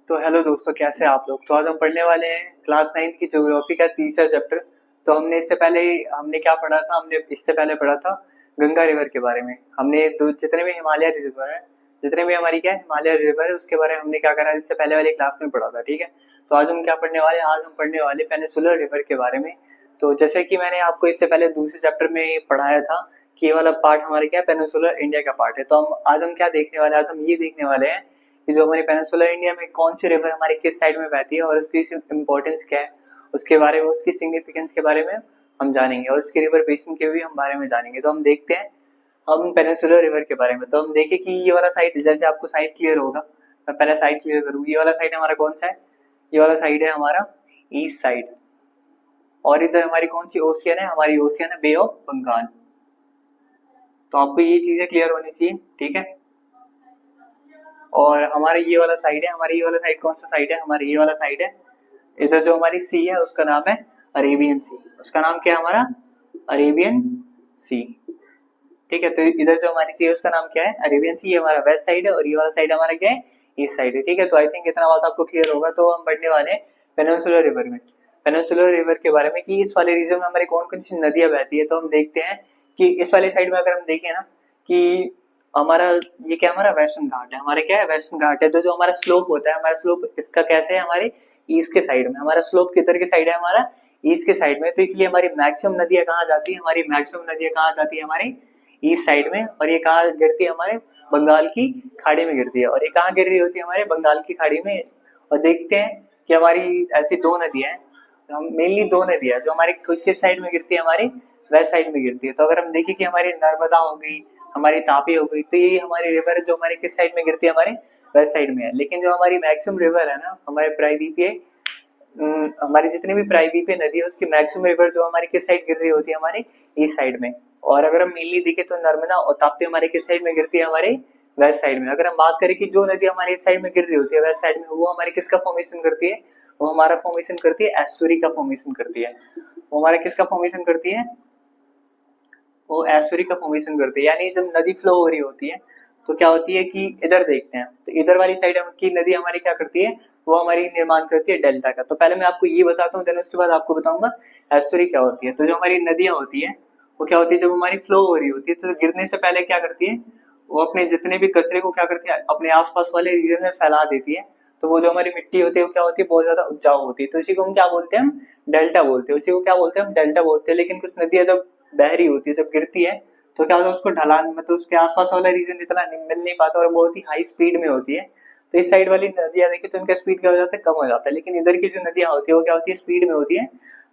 तो हेलो दोस्तों, कैसे हैं आप लोग। तो आज हम पढ़ने वाले हैं क्लास 9th की ज्योग्राफी का तीसरा चैप्टर। तो हमने क्या पढ़ा था। हमने इससे पहले पढ़ा था गंगा रिवर के बारे में। हमने जितने भी हिमालय रिवर है, जितने भी हमारी क्या हिमालय रिवर है, उसके बारे में हमने क्या करा इससे पहले वाली क्लास में पढ़ा था। ठीक है, तो आज हम क्या पढ़ने वाले हैं। आज हम पढ़ने वाले पेनिनसुलर रिवर के बारे में। तो जैसे कि मैंने आपको इससे पहले दूसरे चैप्टर में पढ़ाया था कि ये वाला पार्ट हमारे क्या पेनिनसुलर इंडिया का पार्ट है। तो हम क्या देखने वाले हैं। आज हम ये देखने वाले हैं कि जो हमारी पेनिनसुलर इंडिया में कौन सी रिवर हमारी किस साइड में बहती है और उसकी इम्पोर्टेंस क्या है, उसके बारे में, उसकी सिग्निफिकेंस के बारे में हम जानेंगे और उसके रिवर बेसिन के भी हम बारे में जानेंगे। तो हम देखते हैं हम पेनिनसुलर रिवर के बारे में। तो हम देखें कि ये वाला साइड, जैसे आपको साइड क्लियर होगा, मैं पहले साइड क्लियर करूँ। ये वाला साइड हमारा कौन सा है। ये वाला साइड है हमारा ईस्ट साइड, और इधर हमारी कौन सी ओशियन है, हमारी ओशियन है बे ऑफ बंगाल। तो आपको ये चीजें क्लियर होनी चाहिए, ठीक है। और हमारा ये वाला साइड है, हमारा ये वाला साइड कौन सा साइड है, हमारा ये वाला साइड है। इधर जो हमारी सी है उसका नाम है अरेबियन सी। उसका नाम क्या है हमारा, अरेबियन सी। ठीक है, तो इधर जो हमारी सी है उसका नाम क्या है, अरेबियन सी। ये हमारा वेस्ट साइड है और ये वाला साइड हमारा क्या है, ईस्ट साइड है। ठीक है, तो आई थिंक इतना बात आपको क्लियर होगा। तो हम पढ़ने वाले हैं पेनिनसुलर रिवर में, पेनिनसुलर रिवर के बारे में कि इस वाले रीजन में हमारी कौन कौन सी नदियां बहती है। तो हम देखते हैं कि इस वाले साइड में अगर हम देखें ना कि हमारा ये क्या, हमारा वेस्टर्न घाट है। हमारे क्या है, वेस्टर्न घाट है। तो जो हमारा स्लोप होता है, हमारा स्लोप इसका कैसे है, हमारे ईस्ट के साइड में। हमारा स्लोप किधर के साइड है, हमारा ईस्ट के साइड में। तो इसलिए हमारी मैक्सिमम नदियां कहाँ जाती है, हमारी मैक्सिमम नदियां कहाँ जाती है, हमारी ईस्ट साइड में। और ये कहाँ गिरती है, हमारे बंगाल की खाड़ी में गिरती है। और ये कहाँ गिर रही होती है, हमारे बंगाल की खाड़ी में। और देखते हैं कि हमारी ऐसी दो नदियां हैं, हम मेनली दो नदियां जो हमारी किस साइड में गिरती है, हमारी वेस्ट साइड में गिरती है। तो अगर हम देखें कि हमारी नर्मदा हो गई, हमारी तापी हो गई, तो ये हमारी रिवर जो हमारे किस साइड में गिरती है, हमारे वेस्ट साइड में है। लेकिन जो हमारी मैक्सिमम रिवर है ना, हमारे प्रायद्वीपीय हमारी जितनी भी प्रायद्वीपीय नदी है उसकी मैक्सिमम रिवर जो हमारी किस साइड गिर रही होती है, हमारे ईस्ट साइड में। और अगर हम मेनली देखें तो नर्मदा और ताप्ती हमारे किस साइड में गिरती है, हमारे वेस्ट साइड में। अगर हम बात करें कि जो नदी हमारे इस साइड में गिर रही होती है, वेस्ट साइड में, वो हमारे किसका फॉर्मेशन करती है, वो हमारा फॉर्मेशन करती है एस्चुरी का फॉर्मेशन करती है। वो हमारा किसका फॉर्मेशन करती है, वो एस्चुरी का फॉर्मेशन करती है। यानी जब नदी फ्लो हो रही होती है तो क्या होती है कि इधर देखते हैं तो इधर वाली साइड की नदी हमारी क्या करती है, वो हमारी निर्माण करती है डेल्टा का। तो पहले मैं आपको ये बताता हूँ, देन उसके बाद आपको बताऊंगा एस्चुरी क्या होती है। तो जो हमारी नदियां होती है वो क्या होती है, जब हमारी फ्लो हो रही होती है तो गिरने से पहले क्या करती है, वो अपने जितने भी कचरे को क्या करती है, अपने आसपास वाले रीजन में फैला देती है। तो वो जो हमारी मिट्टी होती है वो क्या होती है, बहुत ज्यादा उपजाऊ होती है। तो इसी को हम क्या बोलते हैं, हम डेल्टा बोलते हैं। उसी को क्या बोलते हैं, हम डेल्टा बोलते हैं। लेकिन कुछ नदियां जब बह रही होती है, जब गिरती है, तो क्या होता है, उसको ढलान मतलब उसके आसपास वाला रीजन इतना मिल नहीं पाता और बहुत ही हाई स्पीड में होती है। तो इस साइड वाली नदियां देखिए तो इनका स्पीड क्या हो जाता है, कम हो जाता है। लेकिन इधर की जो नदियां होती है वो क्या होती है, स्पीड में होती है।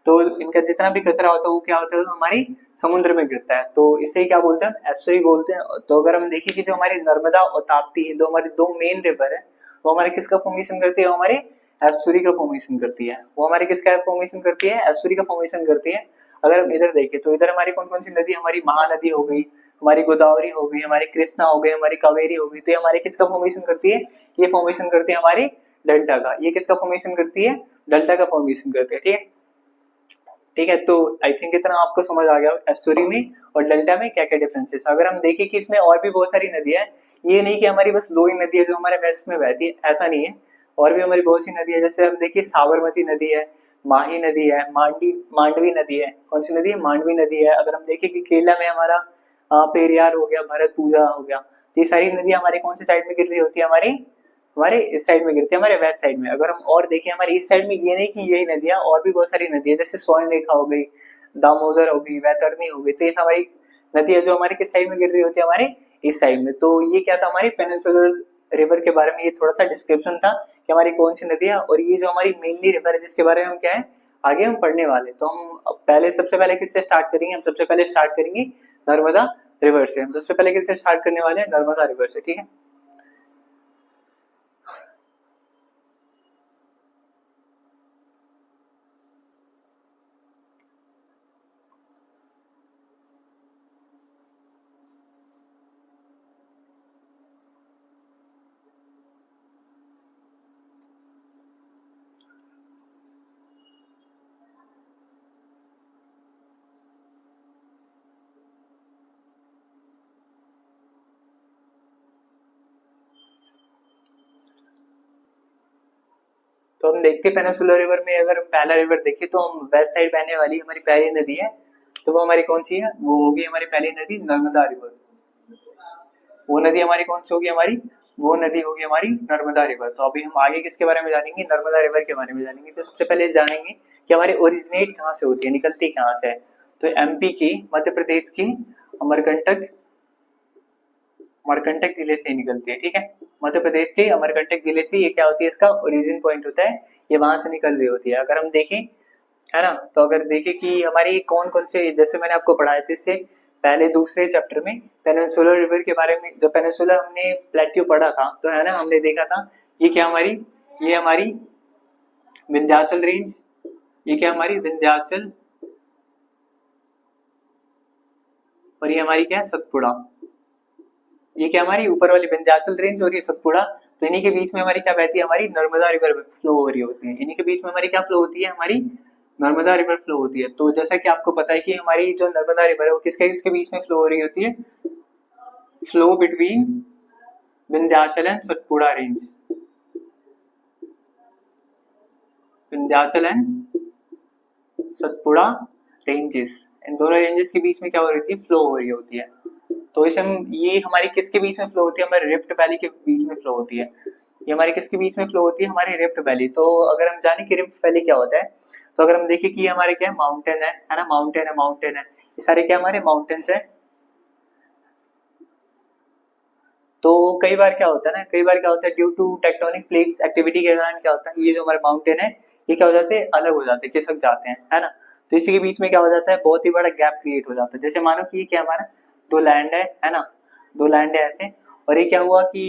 तो इनका जितना भी कचरा होता है वो क्या होता है, हमारी समुद्र में गिरता है। तो इसे क्या बोलते हैं, एस्चुरी बोलते हैं। तो अगर हम देखें कि जो हमारी नर्मदा और ताप्ती है, दो हमारी दो मेन रिवर है, वो हमारे किसका फॉर्मेशन करती है, वो हमारे एस्चुरी का फॉर्मेशन करती है। वो हमारे किसका फॉर्मेशन करती है, एस्चुरी का फॉर्मेशन करती है। अगर हम इधर देखें तो इधर हमारी कौन कौन सी नदी, हमारी महानदी हो गई, हमारी गोदावरी हो गई, हमारी कृष्णा हो गई, हमारी कावेरी हो गई। तो ये हमारे किसका फॉर्मेशन करती है, ये फॉर्मेशन करती है हमारी डेल्टा का। ये किसका फॉर्मेशन करती है, डेल्टा का फॉर्मेशन करती है। ठीक है, ठीक है। तो आई थिंक इतना आपको समझ आ गया एस्टोरी में और डेल्टा में क्या क्या डिफरेंसेस। अगर हम देखें कि इसमें और भी बहुत सारी नदियां हैं, ये नहीं कि हमारी बस दो ही नदी है जो हमारे वेस्ट में बहती है, ऐसा नहीं है। और भी हमारी बहुत सी नदी है। जैसे हम देखिए साबरमती नदी है, माही नदी है, मांडवी नदी है। कौन सी नदी है, मांडवी नदी है। अगर हम देखें कि केरला में हमारा पेरियार हो गया, भरत पूजा हो गया। तो ये सारी नदियां हमारे कौन सी साइड में गिर रही होती है, हमारी हमारे इस साइड में गिरती है, हमारे वेस्ट साइड में। अगर हम और देखें हमारे इस साइड में, ये नहीं कि यही नदियां, और भी बहुत सारी नदी है। जैसे स्वर्ण रेखा हो गई, दामोदर हो गई, वैतरणी हो गई। तो ये हमारी नदी है जो हमारे किस साइड में गिर रही होती है, हमारे इस साइड में। तो ये क्या था, हमारी पेनिनसुलर रिवर के बारे में ये थोड़ा सा डिस्क्रिप्शन था कि हमारी कौन सी नदी है। और ये जो हमारी मेनली रिवर है जिसके बारे में हम क्या है आगे हम पढ़ने वाले। तो हम पहले सबसे पहले किससे स्टार्ट करेंगे, हम सबसे पहले स्टार्ट करेंगे नर्मदा रिवर से। हम सबसे पहले किससे स्टार्ट करने वाले हैं, नर्मदा रिवर से। ठीक है, तो हम देखते हैं पेनिनसुलर रिवर में अगर हम पहला रिवर देखें तो हम वेस्ट साइड बहने वाली हमारी पहली नदी है, तो वो हमारी कौन सी है, वो होगी हमारी पहली नदी नर्मदा रिवर। वो नदी हमारी कौन सी होगी, हमारी वो नदी होगी हमारी नर्मदा रिवर। तो अभी हम आगे किसके बारे में जानेंगे, नर्मदा रिवर के बारे में जानेंगे। तो सबसे पहले जानेंगे कि हमारी ओरिजिनेट कहाँ से होती है, निकलती कहाँ से है। तो एमपी के, मध्य प्रदेश के अमरकंटक मरकंटक जिले से निकलती है, ठीक है। मध्य प्रदेश के अमरकंटक जिले से ये क्या होती है, इसका ओरिजिन पॉइंट होता है, ये वहां से निकल रही होती है। अगर हम देखें, है ना, तो अगर देखें कि हमारी कौन कौन से, जैसे मैंने आपको पढ़ाया था इससे पहले दूसरे चैप्टर में पेनिनसुलर रिवर के बारे में, जब पेनिनसुला हमने प्लेट्यू पढ़ा था तो है ना, हमने देखा था ये क्या हमारी, ये हमारी विंध्याचल रेंज, ये क्या हमारी विंध्याचल, और ये हमारी क्या है, सतपुड़ा। ये क्या हमारी ऊपर वाली विंध्याचल रेंज और ये सतपुड़ा, तो इन्हीं के बीच में हमारी क्या बहती है, हमारी नर्मदा रिवर फ्लो हो रही होती है। इन्हीं के बीच में हमारी क्या फ्लो होती है, हमारी नर्मदा रिवर फ्लो होती है। तो जैसा कि आपको पता है कि हमारी जो नर्मदा रिवर है वो किसके किसके बीच में फ्लो हो रही होती है, flow between Vindhyachal and Satpura range, Vindhyachal and Satpura ranges, इन दोनों रेंजेस के बीच में क्या हो रही थी, फ्लो हो रही होती है। तो इसे हम, ये हमारी किसके बीच में फ्लो होती है, हमारे रिफ्ट वैली के बीच में फ्लो होती है। ये हमारी किसके बीच में फ्लो होती है, हमारी रिफ्ट वैली। तो अगर हम जाने कि रिफ्ट वैली क्या होता है, तो अगर हम देखें कि हमारे क्या है, माउंटेन है ना, माउंटेन है, ये सारे क्या हमारे माउंटेन्स है। तो कई बार क्या होता है ना, कई बार क्या होता है, due to tectonic plates activity के कारण क्या होता है, ये जो हमारे माउंटेन है ये क्या हो जाते हैं, अलग हो जाते हैं, खिसक जाते हैं, है ना। तो इसी के बीच में क्या हो जाता है, बहुत ही बड़ा गैप क्रिएट हो जाता है। जैसे मानो कि ये क्या हमारा दो लैंड है ना, दो लैंड है ऐसे, और ये क्या हुआ कि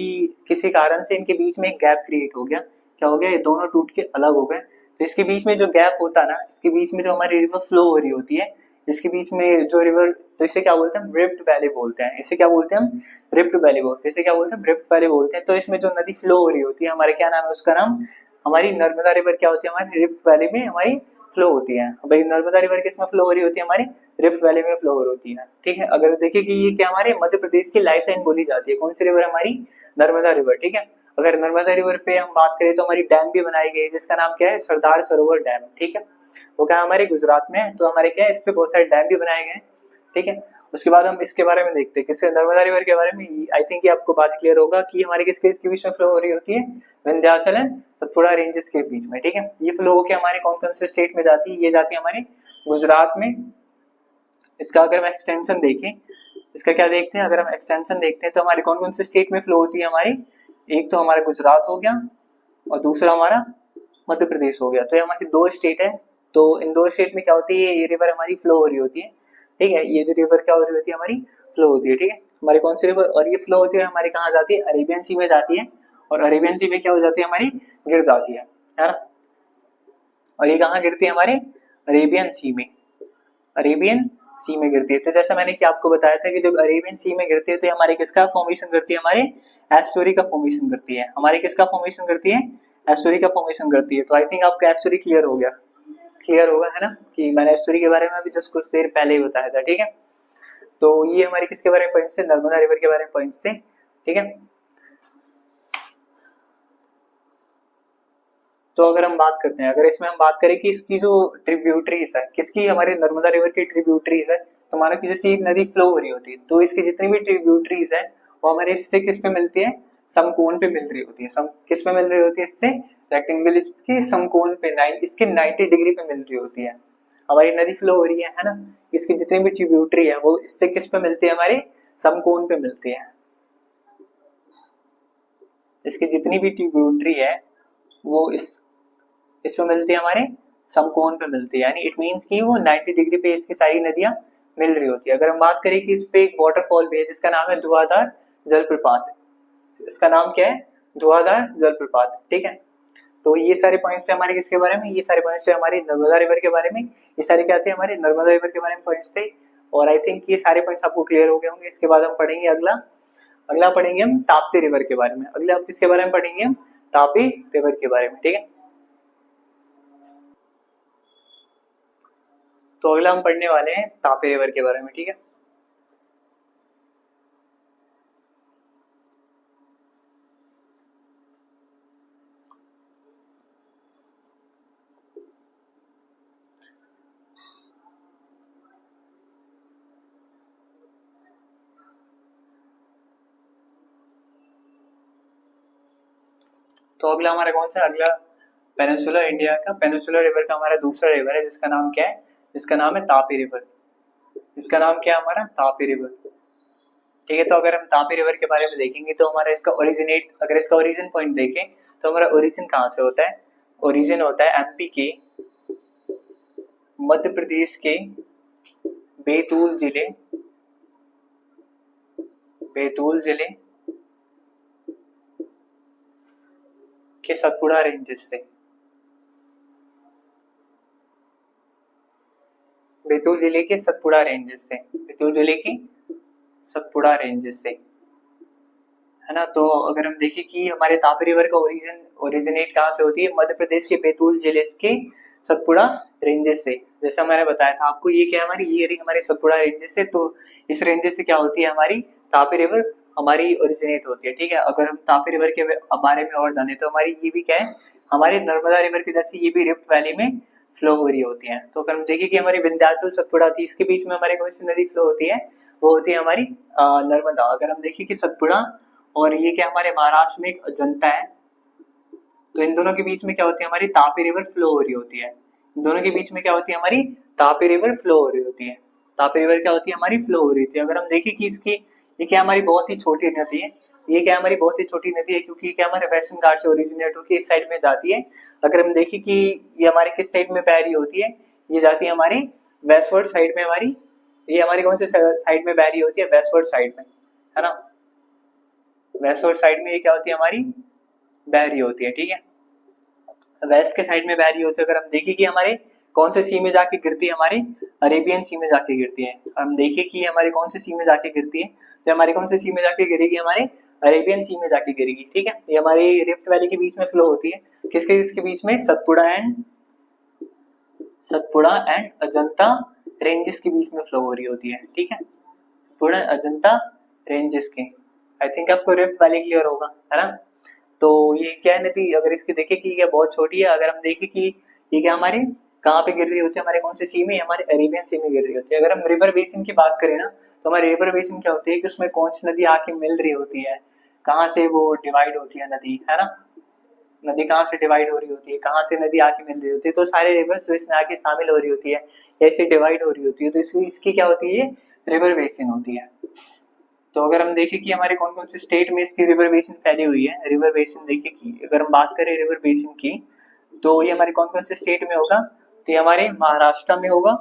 किसी कारण से इनके बीच में एक गैप क्रिएट हो गया, क्या हो गया, ये दोनों टूट के अलग हो गए। तो इसके बीच में जो गैप होता है ना, इसके बीच में जो हमारी रिवर फ्लो हो रही होती है, इसके बीच में जो रिवर, तो इसे क्या बोलते हैं, हम रिफ्ट वैली बोलते हैं। इसे क्या बोलते हैं, हम रिफ्ट वैली बोलते हैं। इसे क्या बोलते हैं, रिफ्ट वैली बोलते हैं। तो इसमें जो नदी फ्लो हो रही होती है, हमारे क्या नाम है उसका नाम, हमारी नर्मदा रिवर क्या होती है, हमारी रिफ्ट वैली में हमारी फ्लो होती है। भाई नर्मदा रिवर किसमें फ्लो हो रही होती है, हमारी रिफ्ट वैली में फ्लो हो रही होती है, ठीक है। अगर देखिए कि ये क्या हमारे मध्य प्रदेश की लाइफ लाइन बोली जाती है, कौन सी रिवर, हमारी नर्मदा रिवर, ठीक है। अगर नर्मदा रिवर पे हम बात करें तो हमारी डैम भी बनाई गई है, जिसका नाम क्या है, सरदार सरोवर डैम, ठीक है। वो क्या हमारे गुजरात में है। तो हमारे क्या है, इस पे बहुत सारे डैम भी बनाए गए हैं, ठीक है। उसके बाद हम इसके बारे में देखते हैं, किसके, नर्मदा रिवर के बारे में। आई थिंक ये आपको बात क्लियर होगा कि हमारे किसके इसके बीच में फ्लो हो रही होती है, विंध्याचल एंड सतपुड़ा रेंजेस के बीच में, ठीक है। ये फ्लो होकर हमारे कौन कौन से स्टेट में जाती है, ये जाती है हमारे गुजरात में। इसका अगर हम एक्सटेंशन देखें, इसका क्या देखते हैं, अगर हम एक्सटेंशन देखते हैं तो हमारे कौन कौन से स्टेट में फ्लो होती है हमारी, एक तो हमारा गुजरात हो गया और दूसरा हमारा मध्य प्रदेश हो गया। तो ये हमारी दो स्टेट है। तो इन दो स्टेट में क्या होती है, ये रिवर हमारी फ्लो हो रही होती है, ठीक है। ये रिवर क्या हो रही होती है, हमारी फ्लो होती है, ठीक है। हमारी कौन सी रिवर, और ये फ्लो होती है हमारी कहाँ जाती है, अरेबियन सी में जाती है। और अरेबियन सी में क्या हो जाती है, हमारी गिर जाती है ना। और ये कहाँ गिरती है, हमारे अरेबियन सी में, अरेबियन सी में गिरती है। तो जैसा मैंने कि आपको बताया था कि जब अरेबियन सी में गिरती है तो हमारे किसका फॉर्मेशन करती है, हमारे एस्टोरी का फॉर्मेशन करती है। हमारे किसका फॉर्मेशन करती है, एस्टोरी का फॉर्मेशन करती है। तो आई थिंक आपका एस्टोरी क्लियर हो गया, क्लियर होगा, है ना, कि मैंने एस्टोरी के बारे में अभी जस्ट कुछ देर पहले ही बताया था, ठीक है। तो ये हमारे किसके बारे में पॉइंट्स थे, नर्मदा रिवर के बारे में पॉइंट्स थे, ठीक है। तो अगर हम बात करते हैं, अगर इसमें हम बात करें कि इसकी जो ट्रिब्यूटरीज है, किसकी, हमारी नर्मदा रिवर की ट्रिब्यूटरीज है। तो मानो कि जैसे एक नदी फ्लो हो रही होती है, तो इसकी जितनी भी ट्रिब्यूटरीज है वो हमारे इससे किस पे मिलती है, समकोण पे मिल रही होती है। सम किस पे मिल रही होती है, इससे रेक्टेंगल इसके समकोण पे, इसके 90 डिग्री पे मिल रही होती है। हमारी नदी फ्लो हो रही है ना, इसकी जितनी भी ट्रिब्यूटरी है वो इससे किस पे मिलती है, हमारे समकोण पे मिलती है। इसकी जितनी भी ट्रिब्यूटरी है वो इसमें मिलती है, हमारे समकोण पे मिलती है। यानी इट मींस कि वो 90 डिग्री पे इसकी सारी नदियां मिल रही होती है। अगर हम बात करें कि इस पे एक वाटरफॉल भी है जिसका नाम है धुआंधार जलप्रपात, इसका नाम क्या है, धुआंधार जलप्रपात, ठीक है। तो ये सारे पॉइंट्स थे हमारे किसके बारे में, ये सारे पॉइंट्स थे हमारे नर्मदा रिवर के बारे में। ये सारे क्या थे, हमारे नर्मदा रिवर के बारे में पॉइंट्स थे। और आई थिंक ये सारे पॉइंट्स आपको क्लियर हो गए होंगे। इसके बाद हम पढ़ेंगे अगला, अगला पढ़ेंगे हम ताप्ती रिवर के बारे में। अगले आप किसके बारे में पढ़ेंगे, हम तापी रिवर के बारे में, ठीक है। तो अगला हम पढ़ने वाले हैं तापी रिवर के बारे में, ठीक है। तो अगला हमारा कौन सा, अगला पेनिनसुलर इंडिया का पेनिनसुलर रिवर का हमारा दूसरा रिवर है जिसका नाम क्या है, जिसका नाम है तापी रिवर। इसका नाम क्या है हमारा, तापी रिवर। ठीक है, तो अगर हम तापी रिवर के बारे में देखेंगे तो हमारा इसका ओरिजिनेट, अगर इसका ओरिजिन पॉइंट देखें तो हमारा ओरिजिन कहाँ से होता है, ओरिजिन होता है एमपी के, मध्य प्रदेश के बैतूल जिले, बैतूल जिले के सतपुड़ा रेंजेस से, बैतूल जिले के सतपुड़ा रेंजेस से, बैतूल जिले की सतपुड़ा रेंजेस से, है ना। तो अगर हम देखें कि हमारे तापी रिवर का ओरिजिनेट कहाँ से होती है, मध्य प्रदेश के बैतूल जिले के सतपुड़ा रेंजेस से। जैसा मैंने बताया था आपको, ये क्या हमारी, ये हमारे सतपुड़ा रेंजेस से, तो इस रेंजेस से क्या होती है हमारी तापी रिवर हमारी ओरिजिनेट होती है। ठीक है, अगर हम तापी रिवर के बारे में और जाने तो हमारी ये भी क्या है, हमारी नर्मदा रिवर के जैसे ये भी रिफ्ट वैली में फ्लो हो रही होती है। तो अगर हम देखें कि हमारी विंध्याचल सतपुड़ा थी, इसके बीच में हमारी कौन सी नदी फ्लो होती है, वो होती है हमारी नर्मदा। अगर हम देखें कि सतपुड़ा और ये क्या हमारे महाराष्ट्र में एक अजंता है, तो इन दोनों के बीच में क्या होती है, हमारी तापी रिवर फ्लो हो रही होती है। इन दोनों के बीच में क्या होती है, हमारी तापी रिवर फ्लो हो रही होती है। तापी रिवर क्या होती है, हमारी फ्लो हो रही थी। अगर हम देखें कि इसकी, ये क्या हमारी बहुत ही छोटी नदी है, ये क्या हमारी बहुत ही छोटी नदी है, क्योंकि क्या हमारे वेस्टर्न घाट से ओरिजिनेट होकर इस साइड में जाती है। अगर हम देखें कि ये हमारे किस साइड में बह रही होती है, ये जाती है हमारी वेस्टवर्ड साइड में, हमारी ये हमारी कौन से साइड में बह रही होती है, वेस्टवर्ड साइड में, है ना। वेस्टवर्ड साइड में ये क्या होती है, हमारी बह रही होती है। ठीक है, वेस्ट के साइड में बह रही होती है। अगर हम देखें कि हमारे कौन से सी में जाके गिरती है, हमारे अरेबियन सी में जाके गिरती है। हम देखें कि हमारे कौन से सी में जाके गिरती है, तो हमारे कौन से सी में जाके गिरेगी, हमारे अरेबियन सी में जाके गिरेगी। ठीक है, ये हमारी रिफ्ट वैली के बीच में फ्लो होती है, किसके किसके बीच में, सतपुड़ा एंड अजंता रेंजेस के बीच में फ्लो हो रही होती है। ठीक है, सतपुड़ा अजंता रेंजेस के, आई थिंक आपको रिफ्ट वैली क्लियर होगा, है ना। तो ये क्या है नदी, अगर इसकी देखें कि ये बहुत छोटी है, अगर हम देखें कि ये क्या हमारे कहाँ पे गिर रही होती है, हमारे कौन से सी में, हमारे अरेबियन सी में गिर रही होती है। अगर हम रिवर बेसिन की बात करें ना, तो हमारे रिवर बेसिन क्या होती है कि उसमें कौन सी नदी आके मिल रही होती है, कहाँ से वो डिवाइड होती है नदी, है ना। नदी कहाँ से डिवाइड हो रही होती है, कहाँ से नदी आके मिल रही होती है, तो सारे रिवर्स जो इसमें आके शामिल हो रही होती है, ऐसे डिवाइड हो रही होती है, तो इसकी क्या होती है, रिवर बेसिन होती है। तो अगर हम देखें कि हमारे कौन कौन से स्टेट में इसकी रिवर बेसिन फैली हुई है, रिवर बेसिन देखिए कि अगर हम बात करें रिवर बेसिन की, तो ये हमारे कौन कौन से स्टेट में होगा, तो ये हमारे महाराष्ट्र में होगा।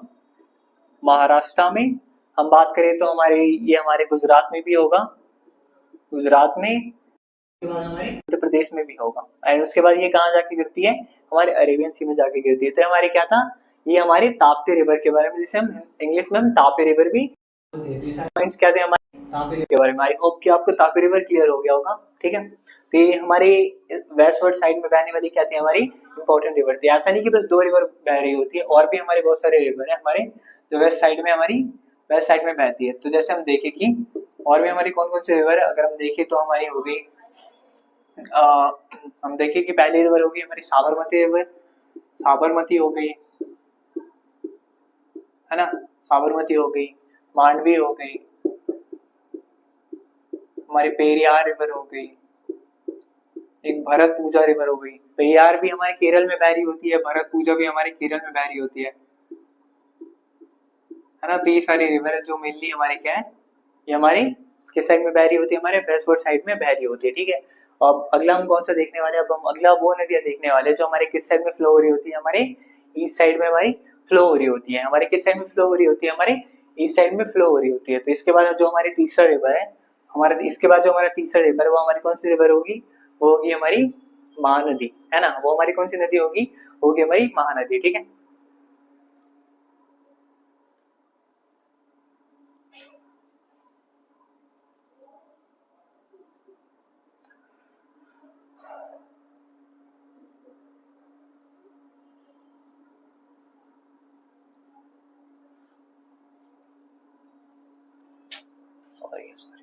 महाराष्ट्र में हम बात करें तो हमारे ये हमारे गुजरात में भी होगा, गुजरात में, उसके बाद हमारे मध्य प्रदेश में भी होगा, एंड उसके बाद ये कहाँ जाके गिरती है, हमारे अरेबियन सी में जाके गिरती है। तो हमारे क्या था, ये हमारे ताप्ती रिवर के बारे में, जिसे हम इंग्लिश में हम तापी रिवर भी पॉइंट्स क्या थे हमारे तापी के बारे में। आई होप कि आपको तापी रिवर क्लियर हो गया होगा। ठीक है, तो ये हमारे वेस्टवर्ड साइड में बहने वाली क्या थी, हमारी इंपॉर्टेंट रिवर थी। ऐसा नहीं कि बस दो रिवर बह रही होती है, और भी हमारे बहुत सारे रिवर है हमारे जो वेस्ट साइड में, हमारी वेस्ट साइड में बहती है। तो जैसे हम देखें कि और भी हमारी कौन कौन सी रिवर है, अगर हम देखें तो हमारी हो गई, हम देखें कि पहली रिवर होगी हमारी साबरमती रिवर, साबरमती हो गई, है ना, साबरमती हो गई, मांडवी हो गई, हमारी पेरियार रिवर हो गई, एक भरत पूजा रिवर हो गई। पेरियार भी हमारे केरल में बह रही होती है, भरत पूजा भी हमारे केरल में बह रही होती है ना। तो ये सारी रिवर है जो मेनली हमारे क्या है, ये हमारी किस साइड में बह रही होती है, हमारे वेस्टवर्ड साइड में बह रही होती है। ठीक है, अब अगला हम कौन सा देखने वाले हैं, अब हम अगला वो नदियां देखने वाले हैं जो हमारे किस साइड में फ्लो हो रही होती है, हमारे ईस्ट साइड में हमारी फ्लो हो रही होती है। हमारे किस साइड में फ्लो हो रही होती है, हमारे ईस्ट साइड में फ्लो हो रही होती है। तो इसके बाद जो हमारी तीसरा रिवर है, हमारा इसके बाद जो हमारा तीसरा रिवर है वो हमारी कौन सी रिवर होगी, वो होगी हमारी महानदी, है ना। वो हमारी कौन सी नदी होगी, होगी हमारी महानदी। ठीक है, सॉरी सॉरी।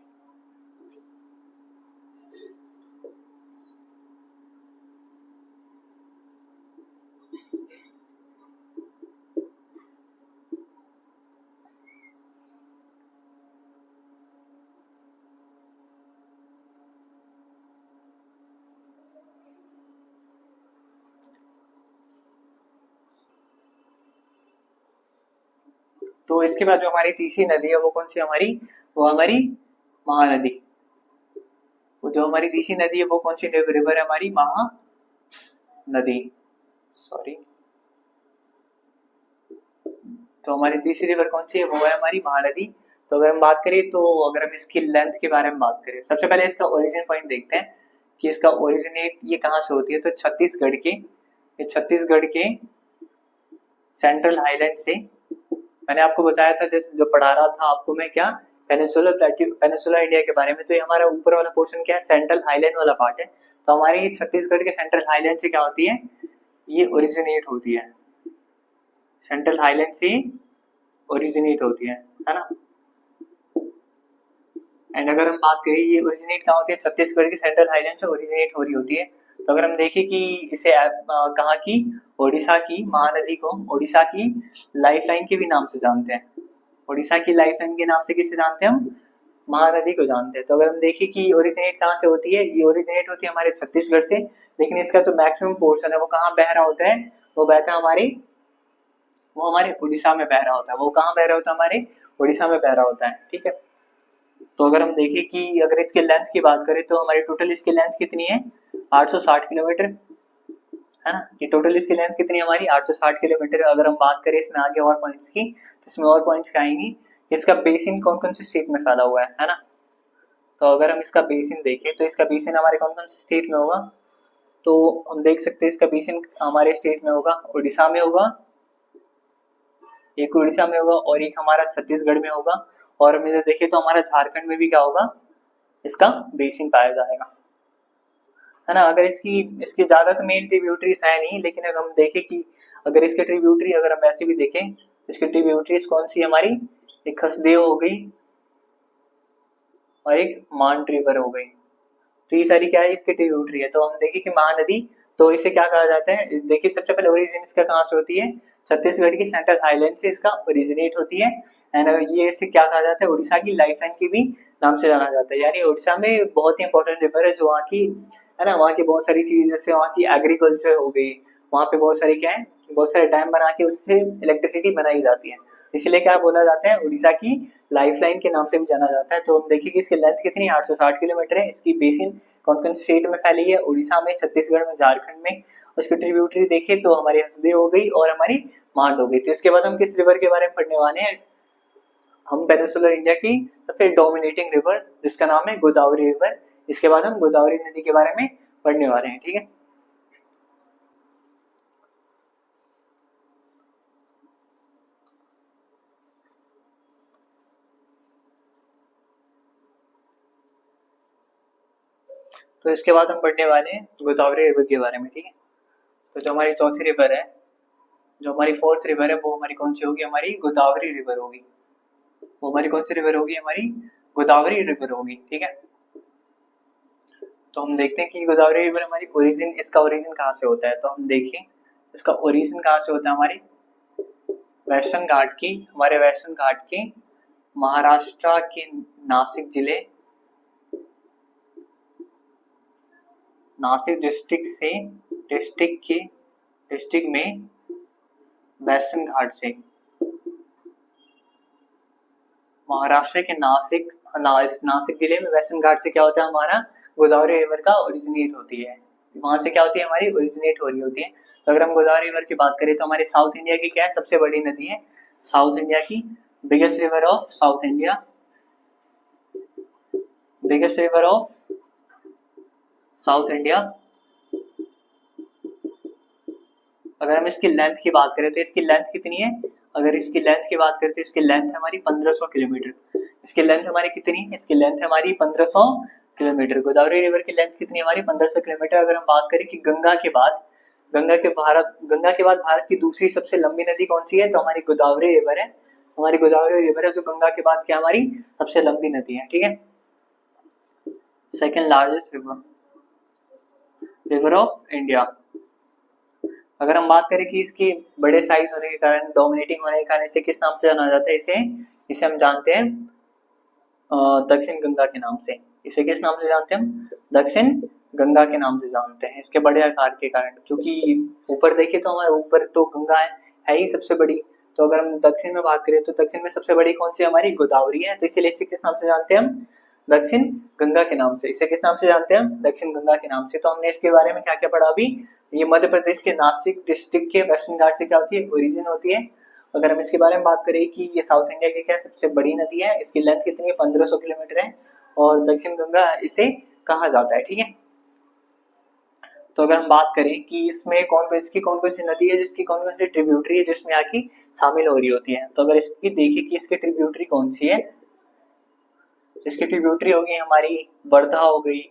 तो इसके बाद जो हमारी तीसरी नदी है वो कौन सी हमारी, वो हमारी महानदी। वो जो हमारी तीसरी नदी है वो कौन सी रिवर है हमारी, महानदी, सॉरी। तो हमारी तीसरी रिवर कौन सी है, वो है हमारी महानदी। तो अगर हम बात करें, तो अगर हम इसकी लेंथ के बारे में बात करें, सबसे पहले इसका ओरिजिन पॉइंट देखते हैं कि इसका ओरिजिनेट ये कहाँ से होती है। तो छत्तीसगढ़ के, ये छत्तीसगढ़ के सेंट्रल हाईलैंड से। मैंने आपको बताया था जैसे जो पढ़ा रहा था आपको मैं क्या, पेनिनसुलर प्लेट्यू, पेनिनसुलर इंडिया के बारे में। तो ये हमारा ऊपर वाला पोर्शन क्या है, सेंट्रल हाईलैंड वाला पार्ट है। तो हमारे ये छत्तीसगढ़ के सेंट्रल हाईलैंड से क्या होती है, ये ओरिजिनेट होती है, सेंट्रल हाईलैंड से ओरिजिनेट होती है ना। एंड अगर हम बात करें ये ओरिजिनेट कहाँ होती है, छत्तीसगढ़ के सेंट्रल हाईलैंड से ओरिजिनेट हो रही होती है। तो अगर हम देखें कि इसे कहाँ की, ओडिशा की महानदी को ओडिशा की लाइफलाइन के भी नाम से जानते हैं। ओडिशा की लाइफलाइन के नाम से किसे जानते हैं हम, महानदी को जानते हैं। तो अगर हम देखें कि ओरिजिनेट कहाँ से होती है, ये ओरिजिनेट होती है हमारे छत्तीसगढ़ से, लेकिन इसका जो मैक्सिमम पोर्शन है वो कहाँ बह रहा होता है, वो बहता है हमारे, वो हमारे उड़ीसा में बह रहा होता है। वो कहाँ बह रहा होता है, हमारे उड़ीसा में बह रहा होता है, ठीक है। तो अगर हम देखें कि अगर इसके लेंथ की बात करें, तो हमारी टोटल इसकी लेंथ कितनी है, 860 किलोमीटर, है ना। ये टोटल इसकी लेंथ कितनी है हमारी, 860 किलोमीटर। अगर हम बात करें इसमें आगे और पॉइंट्स की, तो इसमें और पॉइंट्स क्या आएंगी, इसका बेसिन कौन कौन से स्टेट में फैला हुआ है ना। तो अगर हम इसका बेसिन देखें, तो इसका बेसिन हमारे कौन कौन से स्टेट में होगा, तो हम देख सकते हैं इसका बेसिन हमारे स्टेट में होगा, उड़ीसा में होगा, एक उड़ीसा में होगा और एक हमारा छत्तीसगढ़ में होगा। और हम इधर देखें तो हमारा झारखंड में भी क्या होगा, इसका बेसिन पाया जाएगा, है ना। अगर इसकी इसकी ज्यादा तो मेन ट्रिब्यूटरीज है नहीं, लेकिन अगर हम देखें कि अगर इसके ट्रिब्यूटरी अगर हम ऐसे भी देखें, इसकी ट्रिब्यूटरीज कौन सी हमारी, एक हसदेव हो गई और एक मांड रिवर हो गई। तो ये सारी क्या है, इसके ट्रिब्यूटरी है। तो हम देखें कि महानदी, तो इसे क्या कहा जाता है, देखिए सबसे पहले ओरिजिन इसका कहाँ से होती है, छत्तीसगढ़ की सेंट्रल हाईलैंड से इसका ओरिजिनेट होती है। एंड ये इसे क्या कहा जाता है, उड़ीसा की लाइफलाइन की भी नाम से जाना जाता है। यानी उड़ीसा में बहुत ही इंपॉर्टेंट रिवर है, जो वहाँ की, है ना, वहाँ की बहुत सारी चीजें, जैसे वहाँ की एग्रीकल्चर हो गई, वहाँ पे बहुत सारे क्या है, बहुत सारे डैम बना के उससे इलेक्ट्रिसिटी बनाई जाती है। इसलिए क्या बोला जाता है, उड़ीसा की लाइफलाइन के नाम से भी जाना जाता है। तो हम देखिए कि इसकी लेंथ कितनी है, 860 किलोमीटर है। इसकी बेसिन कौन कौन स्टेट में फैली है, उड़ीसा में, छत्तीसगढ़ में, झारखंड में। उसकी ट्रिब्यूटरी देखें तो हमारी हसदेव हो गई और हमारी मांड हो गई। तो इसके बाद हम किस रिवर के बारे में पढ़ने वाले हैं, हम पेनिनसुलर इंडिया की सबसे डोमिनेटिंग रिवर जिसका नाम है गोदावरी रिवर। इसके बाद हम गोदावरी नदी के बारे में पढ़ने वाले हैं, ठीक है। तो इसके बाद हम पढ़ने वाले हैं गोदावरी रिवर के बारे में, ठीक है। तो जो हमारी चौथी रिवर है, जो हमारी फोर्थ रिवर है, वो हमारी कौन सी होगी, हमारी गोदावरी रिवर होगी। वो हमारी कौन सी रिवर होगी, हमारी गोदावरी रिवर होगी, ठीक है। तो हम देखते हैं कि गोदावरी रिवर हमारी ओरिजिन, इसका ओरिजिन कहाँ से होता है। तो हम देखें इसका ओरिजिन कहाँ से होता है, हमारे वेस्टर्न घाट की, हमारे वेस्टर्न घाट के महाराष्ट्र के नासिक जिले, नासिक डिस्ट्रिक्ट से, डिस्ट्रिक्ट में वेस्टर्न घाट से, महाराष्ट्र के नासिक जिले में वेस्टर्न घाट से क्या होता है, हमारा गोदावरी रिवर का ओरिजिनेट होती है। वहां से क्या होती है, हमारी ओरिजिनेट हो रही होती है। तो अगर हम गोदावरी रिवर की बात करें, तो हमारे साउथ इंडिया की क्या है, सबसे बड़ी नदी है, साउथ इंडिया की biggest river of south India, biggest river of south India. अगर हम इसकी लेंथ की बात करें, तो इसकी लेंथ कितनी है, अगर इसकी लेंथ की बात करें तो इसकी लेंथ है हमारी 1500 किलोमीटर। इसकी लेंथ हमारी कितनी है, इसकी लेंथ है हमारी 1500 किलोमीटर। गोदावरी रिवर की लेंथ कितनी है हमारी, 1500 किलोमीटर। अगर हम बात करें कि गंगा के बाद भारत की दूसरी सबसे लंबी नदी कौन सी है, तो हमारी गोदावरी रिवर है। हमारी गोदावरी रिवर है जो गंगा के बाद क्या हमारी सबसे लंबी नदी है, ठीक है। Second largest river of India. अगर हम बात करें कि इसकी बड़े साइज होने के कारण, डोमिनेटिंग होने के कारण इसे किस नाम से जाना जाता है, इसे हम जानते हैं दक्षिण गंगा के नाम से। इसे किस नाम से जानते हैं हम, दक्षिण गंगा के नाम से जानते हैं, इसके बड़े आकार के कारण। क्योंकि ऊपर देखिए तो हमारे ऊपर तो गंगा है ही सबसे बड़ी, तो अगर हम दक्षिण में बात करें तो दक्षिण में सबसे बड़ी कौन सी हमारी गोदावरी है, तो इसीलिए इसे किस नाम से जानते हैं हम, दक्षिण गंगा के नाम से। इसे किस नाम से जानते हैं हम, दक्षिण गंगा के नाम से। तो हमने इसके बारे में क्या क्या पढ़ा अभी, ये मध्य प्रदेश के नासिक डिस्ट्रिक्ट के वेस्टर्न घाट से क्या होती है, ओरिजिन होती है। अगर हम इसके बारे में बात करें कि ये साउथ इंडिया की क्या सबसे बड़ी नदी है, इसकी लेंथ कितनी है, 1500 किलोमीटर है, और दक्षिण गंगा इसे कहा जाता है, ठीक है। तो अगर हम बात करें कि इसमें इसकी कौन कौन सी नदी है, जिसकी कौन कौन सी ट्रिब्यूटरी है जिसमें आके शामिल हो रही होती है, तो अगर इसकी देखिए कि इसकी ट्रिब्यूटरी कौन सी है, इसकी ट्रिब्यूटरी होगी हमारी वर्धा हो गई,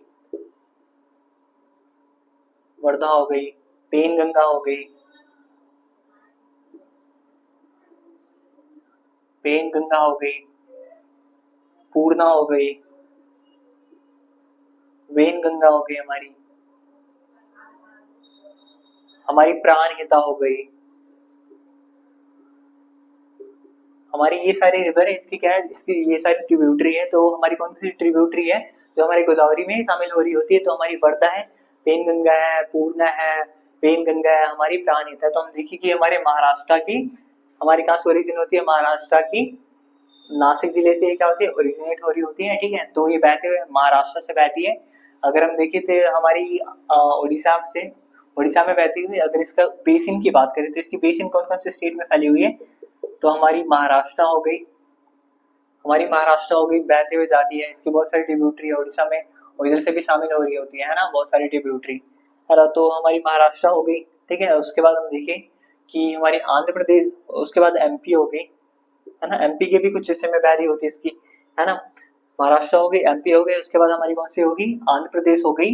वर्धा हो गई, पेन गंगा हो गई, पेन गंगा हो गई, पूर्णा हो गई, वेन गंगा हो गई, हमारी प्राणहिता हो गई, हमारी ये सारी रिवर है, इसकी क्या है, इसकी ये सारी ट्रिब्यूटरी है। तो हमारी कौन सी ट्रिब्यूटरी है जो हमारी गोदावरी में शामिल हो रही होती है, तो हमारी वर्धा है, पेन गंगा है, पूर्णा है, पेन गंगा है, हमारी प्राणहिता है। तो हम देखिए कि हमारे महाराष्ट्र की, हमारी कहाँ से ओरिजिन होती है, महाराष्ट्र की नासिक जिले से क्या होती है, ओरिजिनेट हो रही होती है, ठीक है। तो ये बहते हुए महाराष्ट्र से बहती है। अगर हम देखें तो हमारी उड़ीसा से, उड़ीसा में बहती हुई, अगर इसका बेसिन की बात करें तो इसकी बेसिन कौन कौन से स्टेट में फैली हुई है, तो हमारी महाराष्ट्र हो गई, हमारी महाराष्ट्र हो गई, बहते हुए जाती है, इसकी बहुत सारी ट्रिब्यूटरी है उड़ीसा में, और इधर से भी शामिल हो रही होती है ना, बहुत सारी ट्रिब्यूटरी है ना। तो हमारी महाराष्ट्र हो गई, ठीक है। उसके बाद हम देखें कि हमारी आंध्र प्रदेश, उसके बाद एमपी हो गई, है ना, एमपी के भी कुछ हिस्से में बह रही होती है इसकी, है ना। महाराष्ट्र हो गई, एमपी हो गई, उसके बाद हमारी कौन सी होगी, आंध्र प्रदेश हो गई,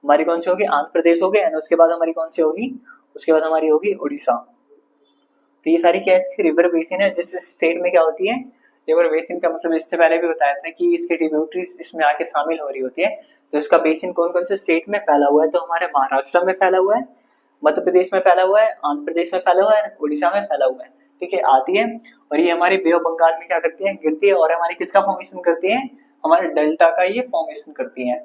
हमारी कौन सी होगी, आंध्र प्रदेश हो गई, एंड उसके बाद हमारी कौन सी होगी, उसके बाद हमारी होगी उड़ीसा। तो ये सारी क्या है, इसकी रिवर बेसिन है, जिस स्टेट में क्या होती है, रिवर बेसिन का मतलब इससे पहले भी बताया था कि इसकी ट्रिब्यूटरीज इसमें आके शामिल हो रही होती है। तो इसका बेसिन कौन कौन से स्टेट में फैला हुआ है, तो हमारे महाराष्ट्र में फैला हुआ है, मध्य प्रदेश में फैला हुआ है, आंध्र प्रदेश में फैला हुआ है, उड़ीसा में फैला हुआ है, ठीक है, आती है। और ये हमारे बे ऑफ बंगाल में क्या करती है, गिरती है, और हमारी किसका फॉर्मेशन करती है, हमारे डेल्टा का ये फॉर्मेशन करती है।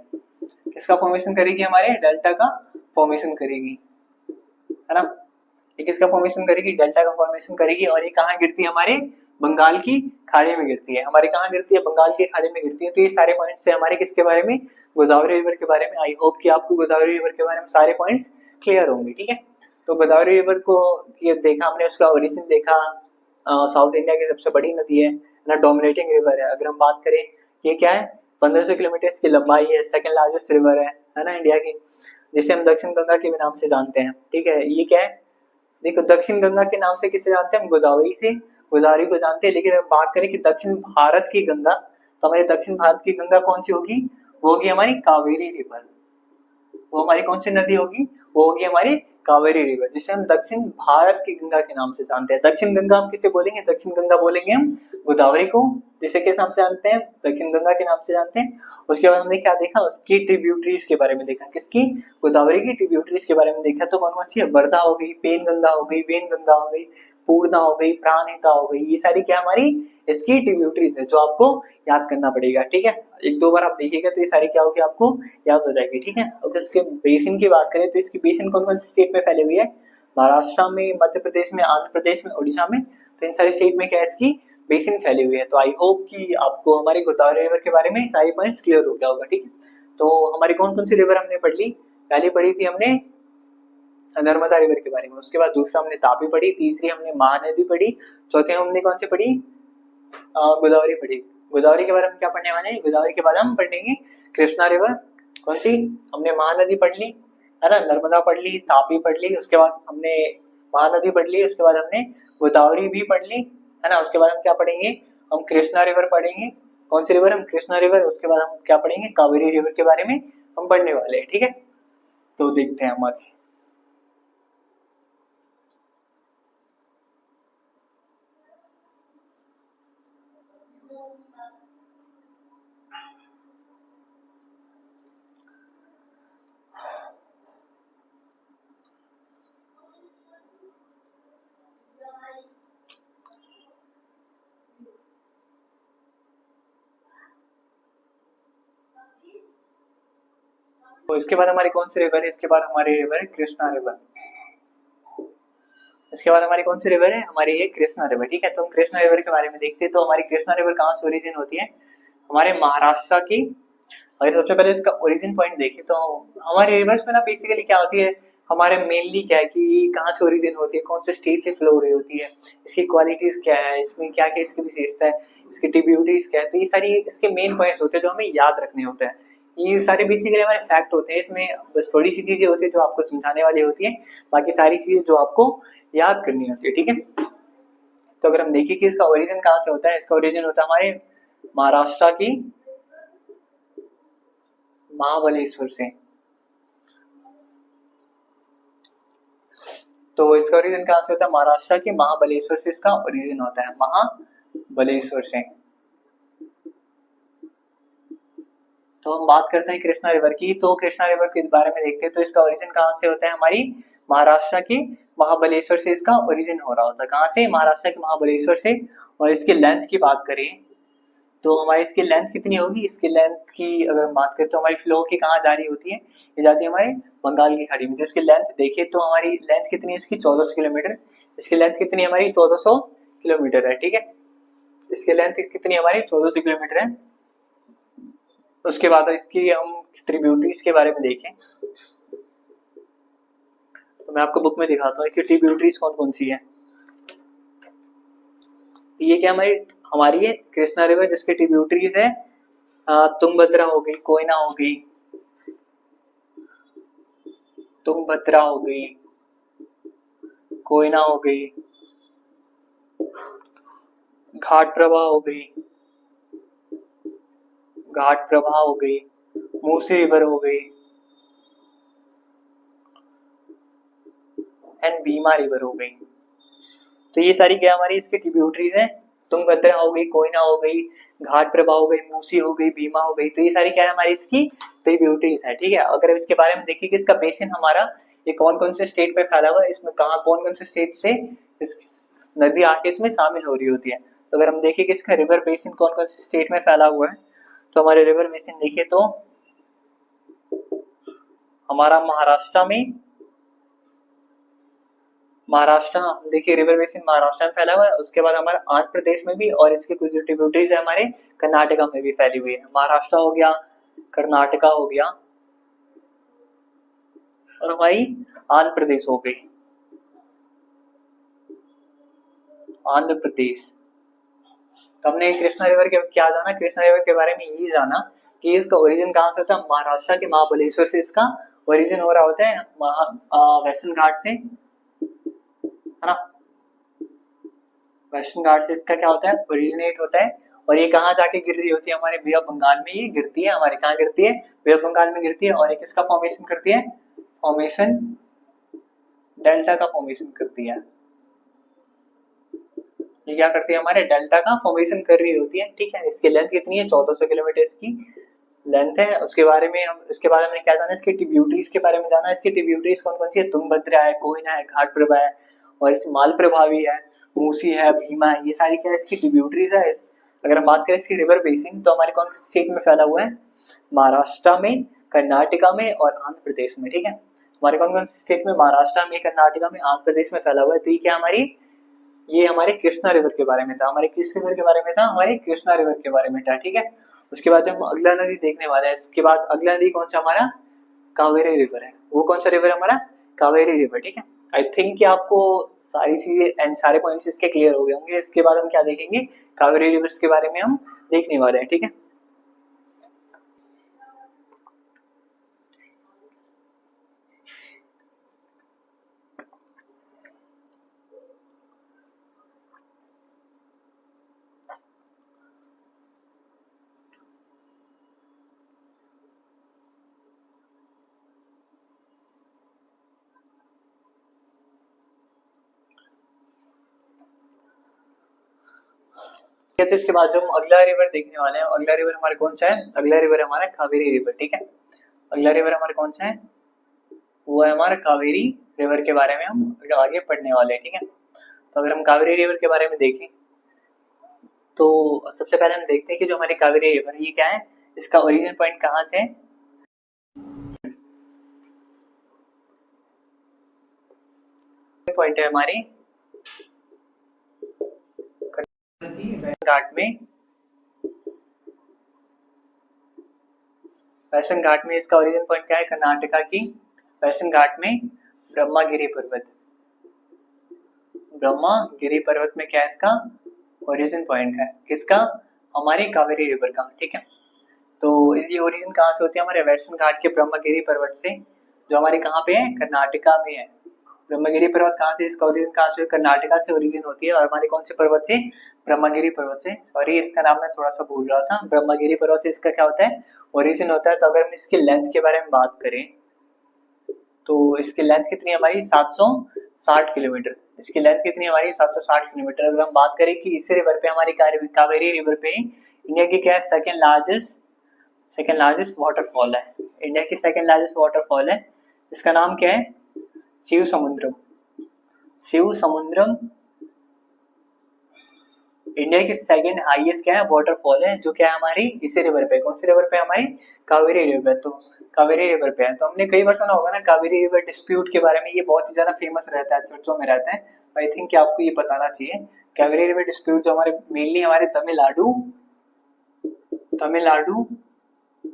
किसका फॉर्मेशन करेगी, हमारे डेल्टा का फॉर्मेशन करेगी, है ना। ये किसका फॉर्मेशन करेगी, डेल्टा का फॉर्मेशन करेगी। और ये कहाँ गिरती है, हमारे बंगाल की खाड़ी में गिरती है, हमारे कहाँ गिरती है, बंगाल की खाड़ी में गिरती है। तो ये सारे पॉइंट्स है हमारे किसके बारे में, गोदावरी रिवर के बारे में। आई होप कि आपको गोदावरी रिवर के बारे में सारे पॉइंट्स क्लियर होंगे, ठीक है। तो गोदावरी रिवर को ये देखा हमने, उसका ओरिजिन देखा, साउथ इंडिया की सबसे बड़ी नदी है ना, डोमिनेटिंग रिवर है। अगर हम बात करें ये क्या है, 1500 किलोमीटर की लंबाई है, सेकंड लार्जेस्ट रिवर है ना इंडिया की, जिसे हम दक्षिण गंगा के नाम से जानते हैं, ठीक है। ये क्या है, देखो दक्षिण गंगा के नाम से किसे जानते हैं हम, गोदावरी से, गोदावरी को जानते हैं। लेकिन अगर बात करें कि दक्षिण भारत की गंगा, तो हमारे दक्षिण भारत की गंगा कौन सी होगी, वो होगी हमारी कावेरी रिवर। वो हमारी कौन सी नदी होगी, वो होगी हमारी कावेरी रिवर, जिसे हम दक्षिण भारत की गंगा के नाम से जानते हैं। दक्षिण गंगा हम किसे बोलेंगे, दक्षिण गंगा बोलेंगे हम गोदावरी को, जिसे किस नाम से जानते हैं, दक्षिण गंगा के नाम से जानते हैं। उसके बाद हमने क्या देखा, उसकी ट्रिब्यूटरीज के बारे में देखा, किसकी, गोदावरी की ट्रिब्यूटरीज के बारे में देखा। तो कौन कौन सी है, वर्धा हो गई, पेन गंगा हो गई, वेन गंगा हो गई, पूर्णा हो गई, प्राणहिता हो गई, ये सारी क्या हमारी इसकी ट्रिब्यूटरीज है, जो आपको याद करना पड़ेगा, ठीक है। एक दो बार आप देखिएगा तो ये सारी क्या होगी, आपको याद हो जाएगी, ठीक है। अगर इसके बेसिन की बात करें तो इसकी बेसिन कौन कौन से स्टेट में फैली हुई है, महाराष्ट्र में, मध्य प्रदेश में, आंध्र प्रदेश में, उड़ीसा में। तो इन सारे स्टेट में क्या है, इसकी बेसिन फैली हुई है। तो आई होप कि आपको हमारे गोदावरी रिवर के बारे में सारी पॉइंट्स क्लियर हो गया होगा, ठीक है। तो हमारी कौन कौन सी रिवर हमने पढ़ ली, पहली पढ़ी थी हमने नर्मदा रिवर के बारे में, उसके बाद दूसरा हमने तापी पढ़ी, तीसरी हमने महानदी पढ़ी, चौथी हमने कौन सी पढ़ी, गोदावरी पढ़ी। गोदावरी के बारे में क्या पढ़ने वाले हैं, गोदावरी के बाद हम पढ़ेंगे कृष्णा रिवर, कौन सी, हमने महानदी पढ़ ली, है ना, नर्मदा पढ़ ली, तापी पढ़ ली, उसके बाद हमने महानदी पढ़ ली, उसके बाद हमने गोदावरी भी पढ़ ली, है ना। उसके बाद हम क्या पढ़ेंगे, हम कृष्णा रिवर पढ़ेंगे, कौन सी रिवर, हम कृष्णा रिवर। उसके बाद हम क्या पढ़ेंगे, कावेरी रिवर के बारे में हम पढ़ने वाले हैं, ठीक है। तो देखते हैं हम आगे। तो इसके बाद हमारी कौन सी रिवर है, इसके बाद हमारी रिवर है कृष्णा रिवर। उसके बाद हमारी कौन सी रिवर है, हमारी ये कृष्णा रिवर, ठीक है। तो हम कृष्णा रिवर के बारे में देखते हैं। तो हमारी कृष्णा रिवर कहाँ से ओरिजिन होती है, हमारे महाराष्ट्र की। अगर सबसे पहले इसका ओरिजिन पॉइंट देखें तो हमारे रिवर्स में ना बेसिकली क्या होती है, हमारे मेनली क्या है कि कहाँ से ओरिजिन होती है, कौन से स्टेट से फ्लो हो रही होती है, इसकी क्वालिटीज क्या है, इसमें क्या क्या इसकी विशेषता है, इसकी ट्रिब्यूटरीज क्या है। तो ये सारी इसके मेन पॉइंट्स होते हैं जो हमें याद रखने होते हैं। ये सारे बेसिकली हमारे फैक्ट होते हैं, इसमें बस थोड़ी सी चीजें होती है जो आपको समझाने वाली होती है, बाकी सारी चीजें जो आपको याद करनी होती है, ठीक है। तो अगर हम देखें कि इसका ओरिजिन कहाँ से होता है, इसका ओरिजिन होता है हमारे महाराष्ट्र की महाबलेश्वर से। तो इसका ओरिजिन कहाँ से होता है, महाराष्ट्र के महाबलेश्वर से इसका ओरिजिन होता है, महाबलेश्वर से। तो हम बात करते हैं कृष्णा रिवर की। तो कृष्णा रिवर के बारे में देखते हैं। तो इसका ओरिजिन कहाँ से होता है, हमारी महाराष्ट्र के महाबलेश्वर से इसका ओरिजिन हो रहा होता है। कहाँ से, महाराष्ट्र के महाबलेश्वर से। और इसकी लेंथ की बात करें तो हमारी इसकी लेंथ कितनी होगी, इसकी लेंथ की अगर हम बात करें तो हमारी फ्लो की कहाँ जा रही होती है, ये जाती है हमारे बंगाल की खाड़ी में। तो इसकी लेंथ देखिए तो हमारी लेंथ कितनी है इसकी, 1400 किलोमीटर। इसकी लेंथ कितनी है हमारी, 1400 किलोमीटर है, ठीक है। इसकी लेंथ कितनी हमारी 1400 किलोमीटर है। उसके बाद इसकी हम ट्रिब्यूटरीज के बारे में देखें तो मैं आपको बुक में दिखाता हूँ कि ट्रिब्यूटरीज कौन कौन सी है। ये क्या हमारी हमारी है कृष्णा रिवर, जिसके ट्रिब्यूटरीज है तुंगभद्रा हो गई, कोयना हो गई, तुंगभद्रा हो गई, कोयना हो गई, घाट प्रभा हो गई, घाट प्रभा हो गई, मूसी रिवर हो गई एंड भीमा रिवर हो गई। तो ये सारी क्या हमारी इसकी ट्रिब्यूटरीज है, तुंगभद्रा हो गई, कोयना हो गई, घाट प्रभा हो गई, मूसी हो गई, भीमा हो गई। तो ये सारी क्या है हमारी इसकी ट्रिब्यूटरीज है, ठीक है। अगर इसके बारे में देखिए कि इसका बेसिन हमारा ये कौन कौन से स्टेट में फैला हुआ है, इसमें कहाँ कौन कौन से स्टेट से इस नदी आके इसमें शामिल हो रही होती है। तो अगर हम देखें कि इसका रिवर बेसिन कौन कौन से स्टेट में फैला हुआ है, तो हमारे रिवर बेसिन देखिए तो हमारा महाराष्ट्र देखिए रिवर बेसिन महाराष्ट्र में फैला हुआ है। उसके बाद हमारा आंध्र प्रदेश में भी, और इसके कुछ ट्रिब्यूटरीज है हमारे कर्नाटका में भी फैली हुई है। महाराष्ट्र हो गया, कर्नाटका हो गया और हमारी आंध्र प्रदेश हो गई, आंध्र प्रदेश। तो हमने कृष्णा रिवर के क्या जाना, कृष्णा रिवर के बारे में यही जाना कि इसका ओरिजिन कहाँ से होता है, महाराष्ट्र के महाबलेश्वर से इसका ओरिजिन हो रहा होता है, वेस्टर्न घाट से, है ना। वेस्टर्न घाट से इसका क्या होता है, ओरिजिनेट होता है। और ये कहाँ जाके गिर रही होती है, हमारे बे ऑफ बंगाल में ये गिरती है, हमारे कहाँ गिरती है, बे ऑफ बंगाल में गिरती है। और एक इसका फॉर्मेशन करती है, फॉर्मेशन डेल्टा का फॉर्मेशन करती है। ये क्या करती है, हमारे डेल्टा का फॉर्मेशन कर रही होती है, ठीक है। इसकी लेंथ कितनी है, 1400 किलोमीटर इसकी लेंथ है। उसके बारे में हम इसके बाद हमने क्या जाना, इसके ट्रिब्यूटरीज के बारे में जाना। इसकी ट्रिब्यूटरीज कौन कौन सी है, तुंगभद्रा है, कोयना है, घाट प्रभा है और इस माल प्रभा भी है, मूसी है, भीमा है। ये सारी क्या है इसकी ट्रिब्यूटरीज है। अगर हम बात करें इसकी रिवर बेसिन तो हमारे कौन से स्टेट में फैला हुआ है, महाराष्ट्र में, कर्नाटका में और आंध्र प्रदेश में, ठीक है। हमारे कौन कौन से स्टेट में, महाराष्ट्र में, कर्नाटका में, आंध्र प्रदेश में फैला हुआ है। तो ये क्या हमारी ये हमारे कृष्णा रिवर के बारे में था, हमारे किस रिवर के बारे में था, हमारे कृष्णा रिवर के बारे में था, ठीक है। उसके बाद हम अगला नदी देखने वाले हैं। इसके बाद अगला नदी कौन सा हमारा, कावेरी रिवर है। वो कौन सा रिवर है हमारा, कावेरी रिवर, ठीक है। आई थिंक कि आपको सारी चीजें एंड सारे पॉइंट्स इसके क्लियर हो गए होंगे। इसके बाद हम क्या देखेंगे, कावेरी रिवर्स के बारे में हम देखने वाले हैं, ठीक है। तो इसके बाद जो हम अगला रिवर देखने वाले हैं, अगला रिवर हमारे कौन सा है, अगला रिवर हमारा कावेरी रिवर, ठीक है। अगला रिवर हमारे कौन सा है, वो है हमारा कावेरी रिवर के बारे में हम आगे पढ़ने वाले हैं, ठीक है। तो अगर हम कावेरी रिवर के बारे में देखें तो सबसे पहले हम देखते हैं कि जो हमारी कावेरी रिवर है ये क्या है, इसका ओरिजिन पॉइंट कहाँ से है। पॉइंट है हमारी वेस्टर्न घाट में इसका ओरिजिन पॉइंट क्या है? कर्नाटका की वेस्टर्न घाट में ब्रह्मगिरी पर्वत में क्या है इसका ओरिजिन पॉइंट है? किसका? हमारी कावेरी रिवर का। ठीक है, तो ये ओरिजिन कहाँ से होती है? हमारे वेस्टर्न घाट के ब्रह्मगिरी पर्वत से, जो हमारे कहाँ पे है? कर्नाटका में है। ब्रह्मगिरी पर्वत कहाँ से, इसका ओरिजिन कहाँ से? कर्नाटका से ओरिजिन होती है। और हमारे कौन से पर्वत से? ब्रह्मगिरी पर्वत से। सॉरी, इसका नाम मैं थोड़ा सा भूल रहा था। ब्रह्मगिरी पर्वत से इसका क्या होता है? ओरिजिन होता है। तो अगर हम इसकी लेंथ के बारे में बात करें तो इसकी लेंथ कितनी है हमारी? 760 किलोमीटर। इसकी लेंथ कितनी है हमारी? 760 किलोमीटर। अगर हम बात करें कि इस रिवर पे, हमारी कावेरी रिवर पे इंडिया की क्या है? सेकेंड लार्जेस्ट वाटरफॉल है। इंडिया की सेकेंड लार्जेस्ट वाटरफॉल है। इसका नाम क्या है? शिव समुद्रम इंडिया की सेकेंड हाईएस्ट क्या है? वाटरफॉल है, जो क्या है हमारी इसी रिवर पे। कौन सी रिवर पे? हमारी कावेरी रिवर। तो कावेरी रिवर पे है। तो हमने कई बार सुना होगा ना कावेरी रिवर डिस्प्यूट के बारे में। ये बहुत ही ज्यादा फेमस रहता है, चर्चों में रहता है। आई थिंक कि आपको ये बताना चाहिए। कावेरी रिवर डिस्प्यूट जो हमारे मेनली हमारे तमिलनाडु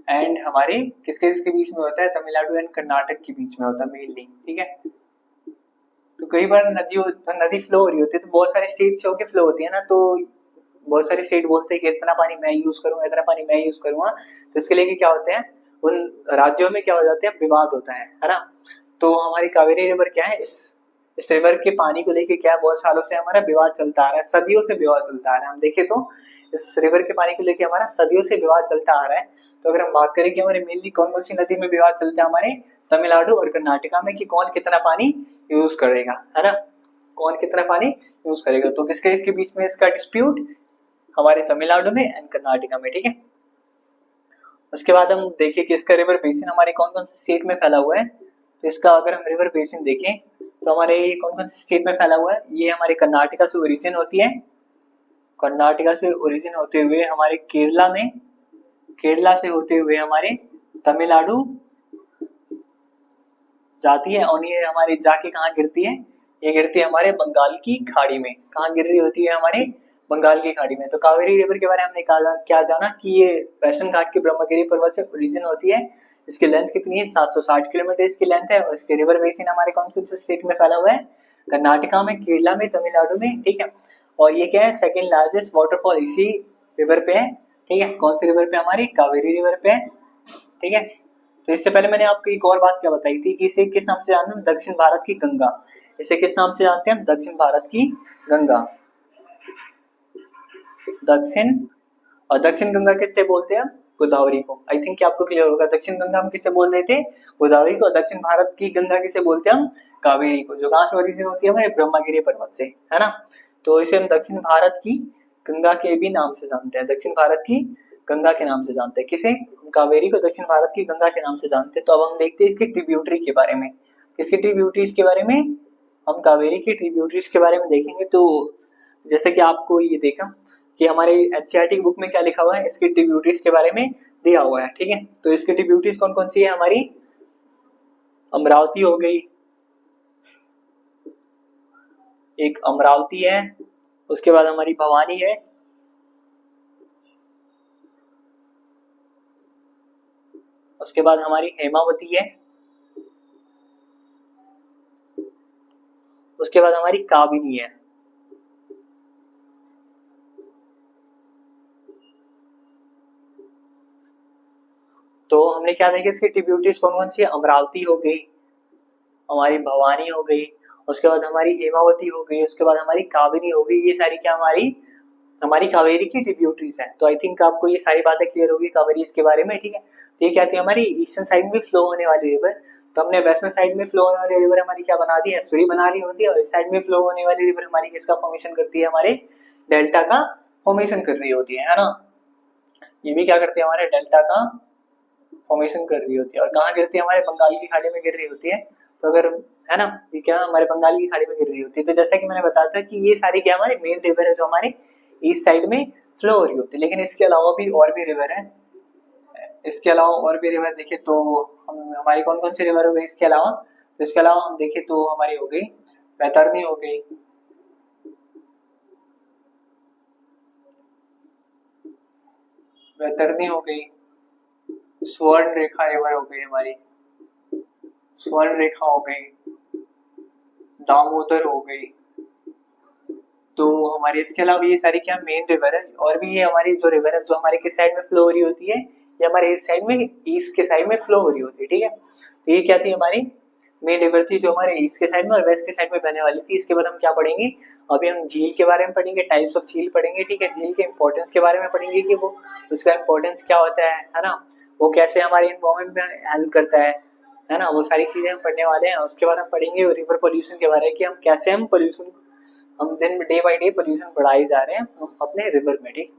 एंड हमारे किसके बीच में होता है? तमिलनाडु एंड कर्नाटक के बीच में होता है मेनली। ठीक है, तो कई बार नदी फ्लो हो रही होती है, तो बहुत सारे स्टेट से होके फ्लो होती है ना, तो बहुत सारे स्टेट बोलते हैं कि इतना पानी मैं यूज करूंगा, इतना पानी मैं यूज करूंगा। तो इसके लिए क्या होते हैं? उन राज्यों में क्या हो जाते हैं? विवाद होता है ना। तो हमारी कावेरी रिवर क्या है? इस रिवर के पानी को लेके क्या है? बहुत सालों से हमारा विवाद चलता आ रहा है, सदियों से विवाद चलता आ रहा है। हम देखें तो इस रिवर के पानी को लेके हमारा सदियों से विवाद चलता आ रहा है। तो अगर हम बात करें कि हमारे मेनली कौन कौन सी नदी में विवाद चलता है हमारे तमिलनाडु और कर्नाटका में, कि कौन कितना पानी यूज करेगा, है ना, कौन कितना पानी यूज करेगा। तो किसके इसके बीच में इसका डिस्प्यूट? हमारे तमिलनाडु में एंड कर्नाटका में। ठीक है, उसके बाद हम देखिए कि इसका रिवर बेसिन हमारे कौन कौन से स्टेट में फैला हुआ है। तो इसका अगर हम रिवर बेसिन देखें तो हमारे कौन कौन से स्टेट में फैला हुआ है? ये हमारे कर्नाटका से ओरिजिन होती है। कर्नाटका से ओरिजिन होते हुए हमारे केरला से होते हुए हमारे तमिलनाडु जाती है। और ये हमारे जाके कहाँ गिरती है? ये गिरती है हमारे बंगाल की खाड़ी में। कहाँ गिर रही होती है? हमारे बंगाल की खाड़ी में। तो कावेरी रिवर के बारे में हमने क्या जाना कि ये वेस्टर्न घाट के ब्रह्मगिरी पर्वत से ओरिजिन होती है। इसकी लेंथ कितनी है? 760 किलोमीटर इसकी लेंथ है। और इसके रिवर बेसिन हमारे कौन कौन से स्टेट में फैला हुआ है? कर्नाटका में, केरला में, तमिलनाडु में। ठीक है, और ये क्या है? सेकेंड लार्जेस्ट वाटरफॉल इसी रिवर पे है। ठीक है, कौन सी रिवर पे? हमारी कावेरी रिवर पे है। ठीक है, तो इससे पहले मैंने आपको एक और बात क्या बताई थी कि इसे किस नाम से जानते हैं? दक्षिण भारत की गंगा। इसे किस नाम से जानते हैं हम? दक्षिण भारत की गंगा। दक्षिण गंगा किससे बोलते हैं? गोदावरी को। आई थिंक कि आपको क्लियर होगा। दक्षिण गंगा हम किसे बोल रहे थे? गोदावरी को। दक्षिण भारत की गंगा किसे बोलते हैं हम? कावेरी को, जो कहां से ओरिजिन होती है? हमारे ब्रह्मगिरी पर्वत से, है ना। तो इसे हम दक्षिण भारत की गंगा के भी नाम से जानते हैं। दक्षिण भारत की गंगा के नाम से जानते हैं। किसे? कावेरी को दक्षिण भारत की गंगा के नाम से जानते हैं। तो अब हम देखते हैं इसके ट्रिब्यूटरी के बारे में। किसके ट्रिब्यूटरीज के बारे में? हम कावेरी की ट्रिब्यूटरीज के बारे में देखेंगे। तो जैसे कि आपको ये देखा कि हमारे एनसीईआरटी बुक में क्या लिखा हुआ है, इसके ट्रिब्यूटरीज के बारे में दिया हुआ है। ठीक है, तो इसके ट्रिब्यूटरीज कौन कौन सी है? हमारी अमरावती हो गई, एक अमरावती है। उसके बाद हमारी भवानी है। उसके बाद हमारी हेमावती है। उसके बाद हमारी काबिनी है। तो हमने क्या देखा? इसकी ट्रिब्यूटरीज कौन कौन सी है? अमरावती हो गई, हमारी भवानी हो गई, उसके बाद हमारी हेमावती हो गई, उसके बाद हमारी काबिनी हो गई। ये सारी क्या हमारी कावेरी की ट्रिब्यूटरीज हैं। तो आई थिंक आपको ये सारी बातें क्लियर होगी कावेरीज के बारे में। ठीक है, तो ये क्या थी? हमारी ईस्टर्न साइड में फ्लो होने वाली रिवर। तो हमने वेस्टर्न साइड में फ्लो होने वाली रिवर हमारी क्या बना दी है? एस्टुरी बना रही होती है। और इस साइड में फ्लो होने वाली रिवर हमारी किसका फॉर्मेशन करती है? हमारे डेल्टा का फॉर्मेशन कर रही होती है ना। ये भी क्या करती है? हमारे डेल्टा का फॉर्मेशन कर रही होती है। और कहाँ गिरती है? हमारे बंगाल की खाड़ी में गिर रही होती है। तो अगर, है ना, ये क्या हमारे बंगाल की खाड़ी में गिर रही होती है। तो जैसा कि मैंने बताया था कि ये सारी क्या हमारी मेन रिवर है जो हमारे ईस्ट साइड में फ्लो हो रही होती है। लेकिन इसके अलावा भी और भी रिवर है। इसके अलावा और भी रिवर देखे तो हम हमारी कौन कौन सी रिवर हो गई इसके अलावा? तो इसके अलावा हम देखें तो हमारी हो गई बैतरनी हो गई, वैतरणी हो गई, स्वर्ण रेखा रिवर हो गई हमारी, स्वर्ण रेखा हो गई, दामोदर हो गई। तो हमारे इसके अलावा ये सारी क्या मेन रिवर है, और भी ये हमारी जो रिवर है जो हमारे किस साइड में फ्लो हो रही होती है, ये हमारे इस साइड में, ईस्ट के साइड में फ्लो हो रही होती है, ठीक है। तो ये क्या थी हमारी मेन रिवर थी जो हमारे ईस्ट के साइड में और वेस्ट के साइड में बहने वाली थी। इसके बाद हम क्या पढ़ेंगे, अभी हम झील के बारे में पढ़ेंगे, टाइप्स ऑफ झील पढ़ेंगे, ठीक है। झील के इंपॉर्टेंस के बारे में पढ़ेंगे कि वो उसका इंपॉर्टेंस क्या होता है ना, वो कैसे हमारे इन्वायरमेंट में हेल्प करता है ना, वो सारी चीजें हम पढ़ने वाले हैं। उसके बाद हम पढ़ेंगे रिवर पोल्यूशन के बारे में कि हम कैसे हम पोल्यूशन, हम दिन डे बाई डे पोल्यूशन बढ़ाई जा रहे हैं हम अपने रिवर में, ठीक।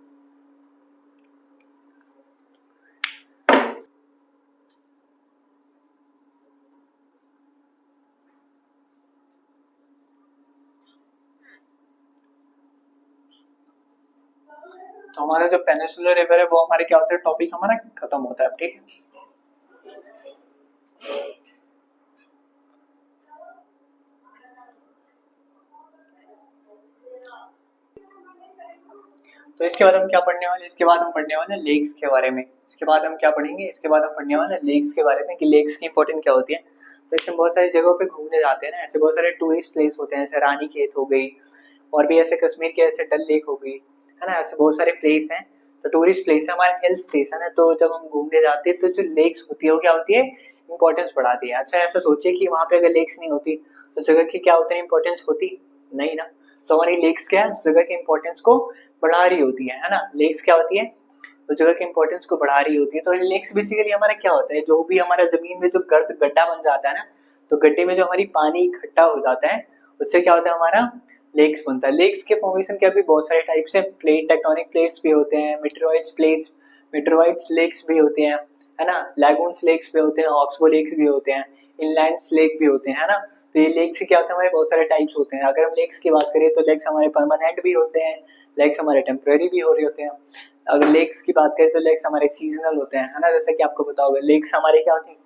तो हमारा जो पेनिसुलर रिवर है वो हमारे क्या होता है, टॉपिक हमारा खत्म होता है, ठीक है। तो इसके बाद हम क्या पढ़ने वाले, इसके बाद हम पढ़ने वाले लेक्स के बारे में। इसके बाद हम क्या पढ़ेंगे, इसके बाद हम पढ़ने वाले लेक्स के बारे में कि लेक्स की इंपॉर्टेंट क्या होती है। तो इसमें बहुत सारी जगहों पे घूमने जाते हैं ना, ऐसे बहुत सारे टूरिस्ट प्लेस होते हैं, जैसे रानी खेत हो गई, और भी ऐसे कश्मीर के ऐसे डल लेक हो गई, है ना, ऐसे बहुत सारे प्लेस हैं। तो टूरिस्ट प्लेस है, हमारे हिल स्टेशन है, तो जब हम घूमने जाते हैं तो जो लेक्स होती है वो क्या होती है, इंपॉर्टेंस बढ़ाती है। अच्छा ऐसा सोचिए कि वहां पे अगर लेक्स नहीं होती तो जगह की क्या उतनी इंपॉर्टेंस होती, नहीं ना। तो हमारी लेक्स क्या है, जगह की इंपॉर्टेंस को बढ़ा रही होती है ना। लेक्स क्या होती है, तो जगह की इंपॉर्टेंस को बढ़ा रही होती है। तो लेक्स बेसिकली हमारा क्या होता है, जो भी हमारा जमीन में जो गर्द गड्ढा बन जाता है ना, तो गड्ढे में जो हमारी पानी इकट्ठा हो जाता है उससे क्या होता है, हमारा लेक्स बनता है। लेक्स के फॉर्मेशन के अभी बहुत सारे टाइप्स हैं, प्लेट टेक्टोनिक प्लेट्स भी होते हैं, मेटेरोइड्स प्लेट्स, मेटेरोइड्स लेक्स भी होते हैं, है ना, लैगून्स लेक्स भी होते हैं, ऑक्सबो लेक्स भी होते हैं, इनलैंड्स लेक भी होते हैं, है ना। तो ये लेक्स के क्या होते हैं, हमारे बहुत सारे टाइप्स होते हैं। अगर हम लेक्स की बात करें तो लेक्स हमारे परमानेंट भी होते हैं, लेक्स हमारे टेम्पररी भी हो रहे होते हैं। अगर लेक्स की बात करें तो लेक्स हमारे सीजनल होते हैं, है ना, जैसे कि आपको पता होगा लेक्स हमारे क्या होते हैं,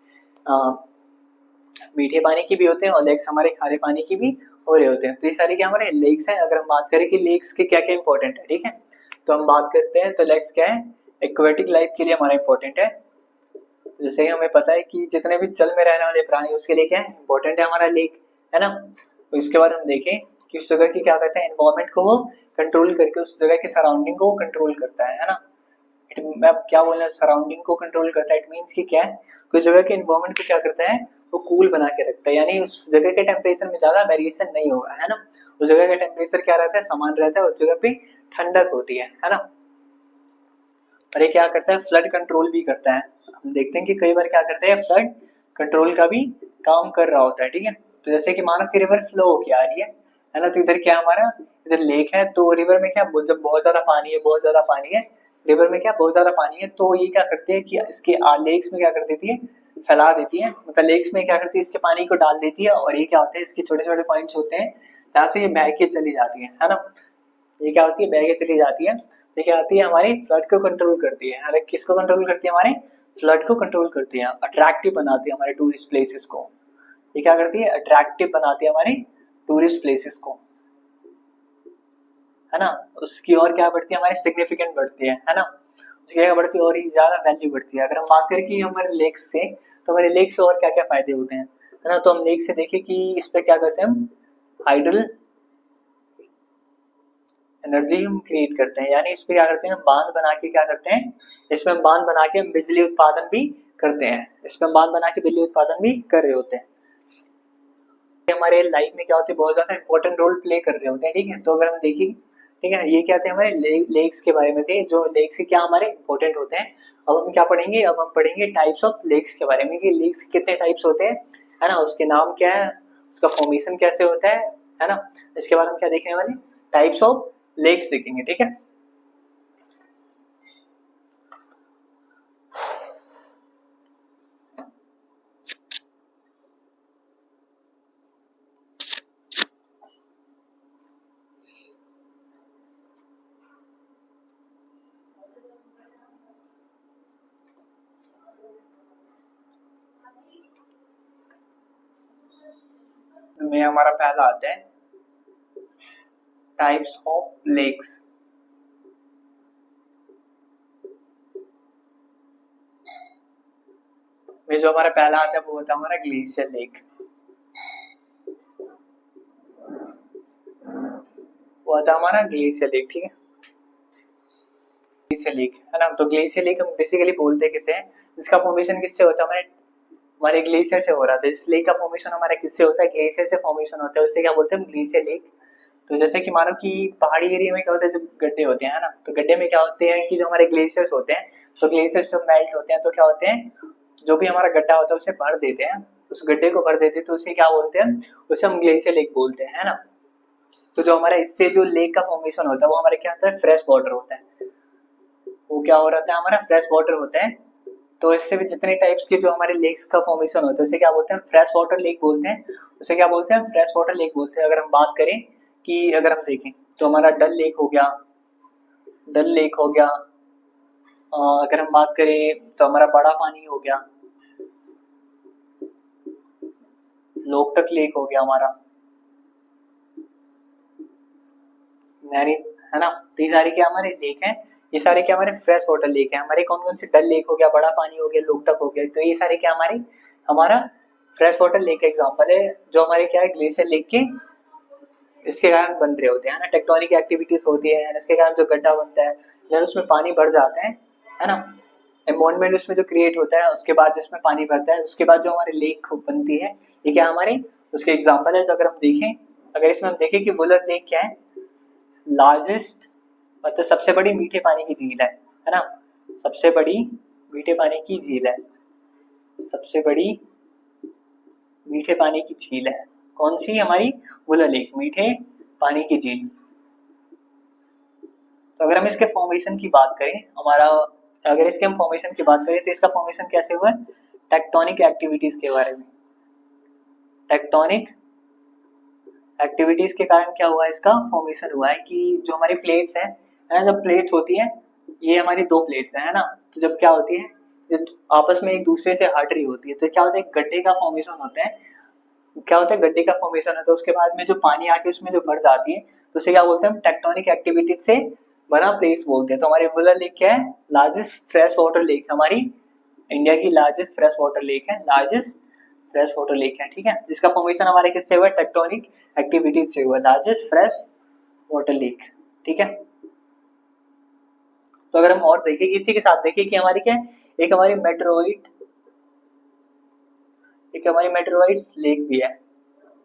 मीठे पानी की भी होते हैं और लेक्स हमारे खारे पानी की भी हो रहे होते हैं। तो ये सारे क्या हमारे लेक्स हैं। अगर हम बात करें कि लेक्स के क्या क्या इंपॉर्टेंट है, ठीक है, तो हम बात करते हैं तो लेक्स क्या है, एक्वेटिक लाइफ के लिए हमारा इंपॉर्टेंट है। जैसे ही हमें पता है कि जितने भी जल में रहने वाले प्राणी उसके लिए क्या है, इंपॉर्टेंट है हमारा लेक, है ना। तो इसके बाद हम देखें कि उस जगह की क्या करते हैं, एनवायरमेंट को वो कंट्रोल करके उस जगह की सराउंडिंग को कंट्रोल करता है ना। मैं अब क्या बोल रहा, सराउंडिंग को कंट्रोल करता है, इट मीन्स कि क्या है, कोई जगह के एनवायरमेंट को क्या करता है, वो कूल बना के रखता है, यानी उस जगह के टेम्परेचर में ज्यादा वेरिएशन नहीं होगा, है ना। उस जगह का टेम्परेचर क्या रहता है, समान रहता है, उस जगह पे ठंडक होती है ना। और ये क्या करता है, फ्लड कंट्रोल भी करता है। हम देखते हैं कि कई बार क्या करते हैं, फ्लड कंट्रोल का भी काम कर रहा होता है, ठीक है। तो जैसे कि मानो कि रिवर फ्लो होके आ रही है ना, तो इधर क्या हमारा, इधर लेक है, तो रिवर में क्या, जब बहुत ज्यादा पानी है, बहुत ज्यादा पानी है रिवर में, क्या बहुत ज्यादा पानी है, तो ये क्या करते हैं कि इसके लेक्स में क्या कर देती है, फैला देती है, मतलब लेक्स में क्या करती है, इसके पानी को डाल देती है, और ये क्या होता है, इसके छोटे छोटे पॉइंट्स होते हैं, जहाँ से ये बह के चली जाती है ना। ये क्या होती है, बह के चली जाती है। ये क्या आती है, हमारे फ्लड को कंट्रोल करती है, अरे किसको कंट्रोल करती है, हमारे फ्लड को कंट्रोल करती है, अट्रैक्टिव बनाती है हमारे टूरिस्ट प्लेसेस को। ये क्या करती है, अट्रैक्टिव बनाती है हमारे टूरिस्ट प्लेसेस को, है ना। उसकी और क्या बढ़ती है, हमारी सिग्निफिकेंट बढ़ती है ना। उसकी क्या बढ़ती है, और ही ज्यादा वैल्यू बढ़ती है। अगर हम बात करें कि हमारे लेक्स से, तो हमारे लेक से और क्या क्या फायदे होते हैं, है ना। तो हम लेक से देखें कि इस पे क्या करते हैं, हम हाइडल एनर्जी हम क्रिएट करते हैं, यानी इस पे क्या करते हैं, हम बांध बना के क्या करते हैं, इसमें हम बांध बना के हम बिजली उत्पादन भी करते हैं, इसमें हम बांध बना के बिजली उत्पादन भी कर रहे होते हैं। हमारे लाइफ में क्या होते हैं, बहुत ज्यादा इंपॉर्टेंट रोल प्ले कर रहे होते हैं, ठीक है। तो अगर हम देखें, ठीक है, ये क्या थे हमारे लेक्स के बारे में थे, जो लेक्स क्या हमारे इंपॉर्टेंट होते हैं। अब हम क्या पढ़ेंगे, अब हम पढ़ेंगे टाइप्स ऑफ लेक्स के बारे में कि लेक्स कितने टाइप्स होते हैं, है ना, उसके नाम क्या है, उसका फॉर्मेशन कैसे होता है ना। इसके बाद हम क्या देखने वाले, टाइप्स ऑफ लेक्स देखेंगे, ठीक है। में हमारा पहला आता है टाइप्स ऑफ लेक्स। में जो हमारा पहला आता है वो होता है हमारा ग्लेशियर लेक, वो आता है हमारा ग्लेशियर लेक। ठीक है, ग्लेशियर लेक है ना। तो ग्लेशियर लेक हम बेसिकली बोलते किसे हैं, जिसका फॉर्मेशन किससे होता है, हमारे हमारे ग्लेशियर से हो रहा था। इस लेक का फॉर्मेशन हमारा किससे होता है, ग्लेशियर से फॉर्मेशन होता है, उससे क्या बोलते हैं हम, ग्लेशियर लेक। तो जैसे कि मानो कि पहाड़ी एरिया में क्या होता है, जब गड्ढे होते हैं ना, तो गड्ढे में क्या होते हैं कि जो हमारे ग्लेशियर्स होते हैं, तो ग्लेशियर्स जब मेल्ट होते हैं तो क्या होते हैं, जो भी हमारा गड्ढा होता है उसे भर देते हैं, उस गड्ढे को भर देते हैं, तो उसे क्या बोलते हैं, उसे हम ग्लेशियर लेक बोलते हैं, है ना। तो जो हमारा इससे जो लेक का फॉर्मेशन होता है वो हमारे क्या होता है, फ्रेश वाटर होता है। वो क्या हो रहा है, हमारा फ्रेश वाटर होता है। तो इससे भी जितने टाइप्स के जो हमारे लेक्स का फॉर्मेशन होता है उसे क्या बोलते हैं, फ्रेश वाटर लेक बोलते हैं। उसे क्या बोलते हैं, फ्रेश वाटर लेक बोलते हैं। अगर हम बात करें कि अगर हम देखें तो हमारा डल लेक हो गया, डल लेक हो गया, अगर हम बात करें तो हमारा बड़ा पानी हो गया, लोकटक लेक हो गया हमारा, नैनी, है ना। तो ये सारे क्या हमारे लेक हैं, ये सारे क्या हमारे फ्रेश वाटर लेक है हमारे। कौन कौन से, डल लेक हो गया, बड़ा पानी हो गया, लोकटक हो गया। तो ये सारे क्या हमारे, हमारा फ्रेश वाटर लेक का एग्जांपल है, जो हमारे क्या है, ग्लेशियर लेक के इसके कारण बन रहे होते हैं ना। टेक्टोनिक एक्टिविटीज होती है, इसके कारण जो गड्ढा बनता है, जब उसमें पानी भर जाते हैं, है ना, एनवायरनमेंट उसमें जो क्रिएट होता है, उसके बाद जिसमें पानी भरता है, उसके बाद जो हमारे लेक बनती है, ये क्या हमारे उसके एग्जाम्पल है। तो अगर हम देखें, अगर इसमें हम देखें कि वुलर लेक क्या है, लार्जेस्ट, मतलब सबसे बड़ी मीठे पानी की झील है ना, सबसे बड़ी मीठे पानी की झील है, सबसे बड़ी मीठे पानी की झील है, कौन सी, हमारी वुलर लेक, मीठे पानी की झील। तो अगर हम इसके फॉर्मेशन की बात करें, हमारा अगर इसके हम फॉर्मेशन की बात करें तो इसका फॉर्मेशन कैसे हुआ है, टेक्टोनिक एक्टिविटीज के बारे में, टेक्टोनिक एक्टिविटीज के कारण क्या हुआ है, इसका फॉर्मेशन हुआ है कि जो हमारी प्लेट्स हैं, है ना, जब प्लेट्स होती हैं, ये हमारी दो प्लेट्स हैं, है ना, तो जब क्या होती है, जब आपस में एक दूसरे से हट रही होती है तो क्या होता है, गड्ढे का फॉर्मेशन होता है, क्या होता है, गड्ढे का फॉर्मेशन होता है। उसके बाद में जो पानी आके उसमें जो भर जाती है, तो उसे क्या बोलते हैं हम, टेक्टोनिक एक्टिविटीज से बना प्लेट्स बोलते हैं। तो हमारी वुलर लेक क्या है, लार्जेस्ट फ्रेश वाटर लेक, हमारी इंडिया की लार्जेस्ट फ्रेश वाटर लेक है, लार्जेस्ट फ्रेश वाटर लेक है। ठीक है, जिसका फॉर्मेशन हमारे किससे हुआ, टेक्टोनिक एक्टिविटीज से हुआ, लार्जेस्ट फ्रेश वाटर लेक। ठीक है, तो अगर हम और देखें, इसी के साथ देखें कि हमारी क्या है, एक हमारी मेट्रोइड, एक हमारी मेट्रोइड्स लेक भी है।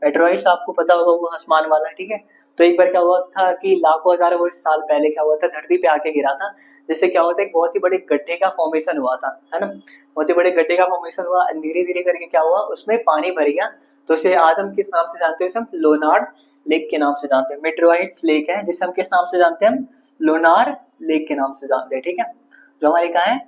मेट्रोइड्स आपको पता होगा वो आसमान वाला, ठीक है। तो एक बार क्या हुआ था कि लाखों हजारों वर्ष साल पहले क्या हुआ था, धरती पे आके गिरा था, जिससे क्या हुआ था, एक बहुत ही बड़े गड्ढे का फॉर्मेशन हुआ था, है ना, बहुत ही बड़े गड्ढे का फॉर्मेशन हुआ। धीरे धीरे करके क्या हुआ, उसमें पानी भर गया, तो उसे आज हम किस नाम से जानते हैं, उसे हम लोनार लेक के नाम से जानते हैं। मेट्रोइड्स लेक है जिसे हम किस नाम से जानते हैं, हम लोनार लेक के नाम से जानते हैं। ठीक है, जो हमारे कहाँ है,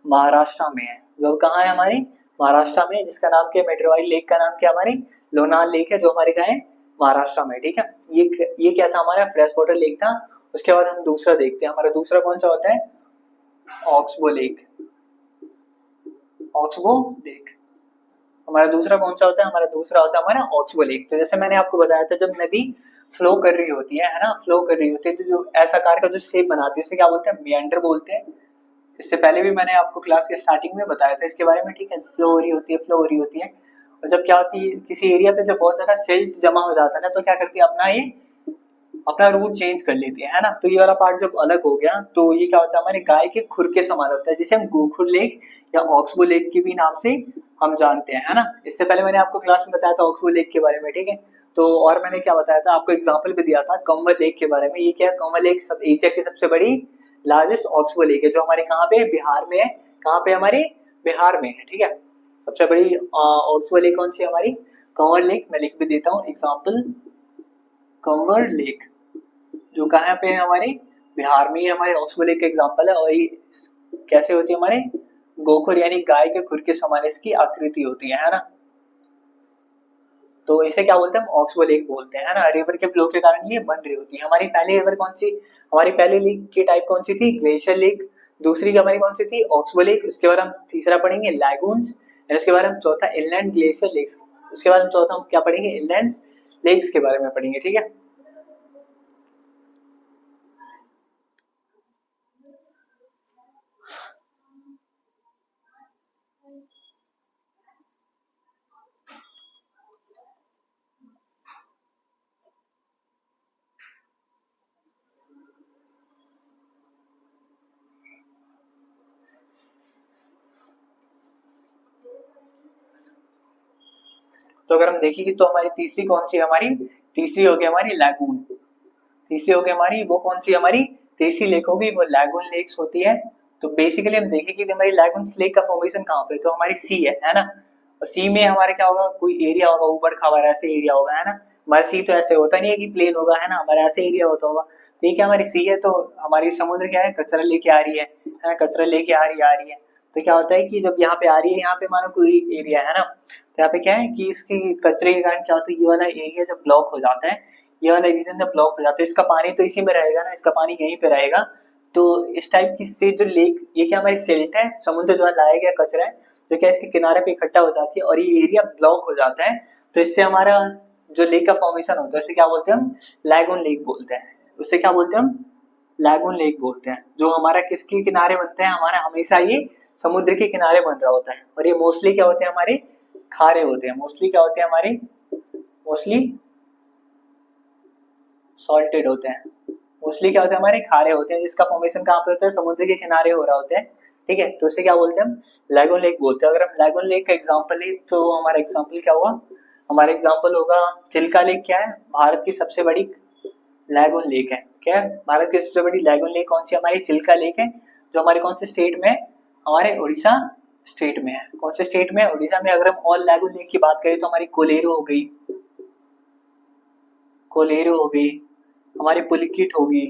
महाराष्ट्र में है, जो कहाँ है हमारे महाराष्ट्र में, जिसका नाम क्या है, मेट्रोइड लेक का नाम क्या हमारे लोनार लेक है, जो हमारे कहाँ है, महाराष्ट्र में। ठीक है, ये क्या था, हमारा फ्रेश वाटर लेक था। उसके बाद हम दूसरा देखते हैं, हमारा दूसरा कौन सा होता है, ऑक्सबो लेक, ऑक्सबो लेक। हमारा दूसरा कौन सा होता है, हमारा दूसरा होता है हमारा ऑक्सबो लेक। तो जैसे मैंने आपको बताया था, जब नदी फ्लो कर रही होती है ना, फ्लो कर रही होती है, तो जो ऐसा आकार का जो शेप बनाती है उसे क्या बोलते हैं, मियांडर बोलते हैं। इससे पहले भी मैंने आपको क्लास के स्टार्टिंग में बताया था इसके बारे में। ठीक है, फ्लो हो रही होती है, फ्लो हो रही होती है, और जब क्या होती है, किसी एरिया पे जब बहुत ज्यादा सिल्ट जमा हो जाता है ना, तो क्या करती है, अपना ये अपना रूट चेंज कर लेती है ना। तो ये वाला पार्ट जब अलग हो गया, तो ये क्या होता है, हमारे गाय के खुर के समान होता है, जिसे हम गोखुर लेक या ऑक्सबो लेक के भी नाम से हम जानते हैं, है ना। इससे पहले मैंने आपको क्लास में बताया था ऑक्सबो लेक के बारे में, ठीक है। तो और मैंने क्या बताया था, आपको एग्जाम्पल भी दिया था कंवर लेक के बारे में। ये क्या है, कंवर लेक सब एशिया की सबसे बड़ी लार्जेस्ट ऑक्सबो लेक है, जो हमारे कहाँ पे, बिहार में है। कहाँ पे, हमारे बिहार में है। ठीक है, सबसे बड़ी ऑक्सबो लेक कौन सी है, हमारी कंवर लेक। मैं लिख भी देता हूँ एग्जाम्पल, कंवर लेक, जो कहाँ पे है, हमारे बिहार में ही हमारे ऑक्सबो लेक का एग्जाम्पल है। और ये कैसे होती है, हमारे गोखुर यानी गाय के खुर के समान इसकी आकृति होती है ना। तो इसे क्या बोलते हैं, हम ऑक्सबो लेक बोलते हैं, है ना। रिवर के फ्लो के कारण ये बन रही होती है। हमारी पहली रिवर कौन सी, हमारी पहली लेक की टाइप कौन सी थी, ग्लेशियर लेक। दूसरी हमारी कौन सी थी, ऑक्सबो लेक। उसके बाद हम तीसरा पढ़ेंगे लैगून्स, और उसके बाद हम चौथा इनलैंड ग्लेशियर लेक्स। उसके बाद हम चौथा हम क्या पढ़ेंगे, इनलैंड लेक्स के बारे में पढ़ेंगे। ठीक है, तो अगर हम देखेंगे तो हमारी तीसरी कौन सी है, हमारी तीसरी होगी हमारी लैगून। तीसरी होगी हमारी, वो कौन सी हमारी तीसरी लेक होगी, वो लैगून लेक्स होती है। तो बेसिकली हम देखेंगे कि हमारी लैगून लेक का फॉर्मेशन कहाँ पे, तो हमारी सी है ना। और सी में हमारे क्या होगा, कोई एरिया होगा ऊपर खावर ऐसे एरिया होगा, है ना। हमारा सी तो ऐसे होता नहीं है कि प्लेन होगा, है ना, हमारा ऐसे एरिया होता होगा। तो ये क्या हमारी सी है, तो हमारी समुद्र क्या है, कचरा लेके आ रही है ना, कचरा लेके आ रही है। तो क्या होता है कि जब यहाँ पे आ रही है, यहाँ पे मानो कोई एरिया है ना, तो यहाँ पे क्या है कि इसकी कचरे के कारण क्या होता है, ये वाला एरिया जब ब्लॉक हो जाता है, ये वाला रीजन जब ब्लॉक हो जाता है, इसका पानी तो इसी में रहेगा ना, इसका पानी यहीं पे रहेगा। तो इस टाइप की से जो लेक, ये क्या हमारी सिल्ट है, समुद्र द्वारा लाया गया कचरा है, जो क्या इसके किनारे पे इकट्ठा हो जाती है और ये एरिया ब्लॉक हो जाता है। तो इससे हमारा जो लेक का फॉर्मेशन होता है उसे क्या बोलते हैं हम, लैगून लेक बोलते हैं। उसे क्या बोलते हैं हम, लैगून लेक बोलते हैं। जो हमारा किसके किनारे बनते हैं, हमारा हमेशा ये समुद्र के किनारे बन रहा होता है। और ये मोस्टली क्या होते हैं, हमारे खारे होते हैं। मोस्टली क्या होते हैं हमारे, मोस्टली सॉल्टेड होते हैं। मोस्टली क्या होते हैं, हमारे खारे होते हैं, जिसका फॉर्मेशन कहाँ पे होता है, समुद्र के किनारे हो रहा होता है। ठीक है, तो उसे क्या बोलते हैं हम, लैगून लेक बोलते हैं। अगर हम लैगून लेक का एग्जांपल ले तो हमारा एग्जांपल क्या हुआ, हमारा एग्जांपल होगा चिल्का लेक। क्या है, भारत की सबसे बड़ी लैगून लेक है। क्या है, भारत की सबसे बड़ी लैगून लेक कौन सी, हमारी चिल्का लेक है, जो हमारे कौन से स्टेट में, हमारे उड़ीसा स्टेट में है। कौन से स्टेट में, उड़ीसा में। अगर हम और लैगून लेक की बात करें तो हमारी कोलेरू हो गई, कोलेरू हो गई, हमारी पुलिकिट होगी,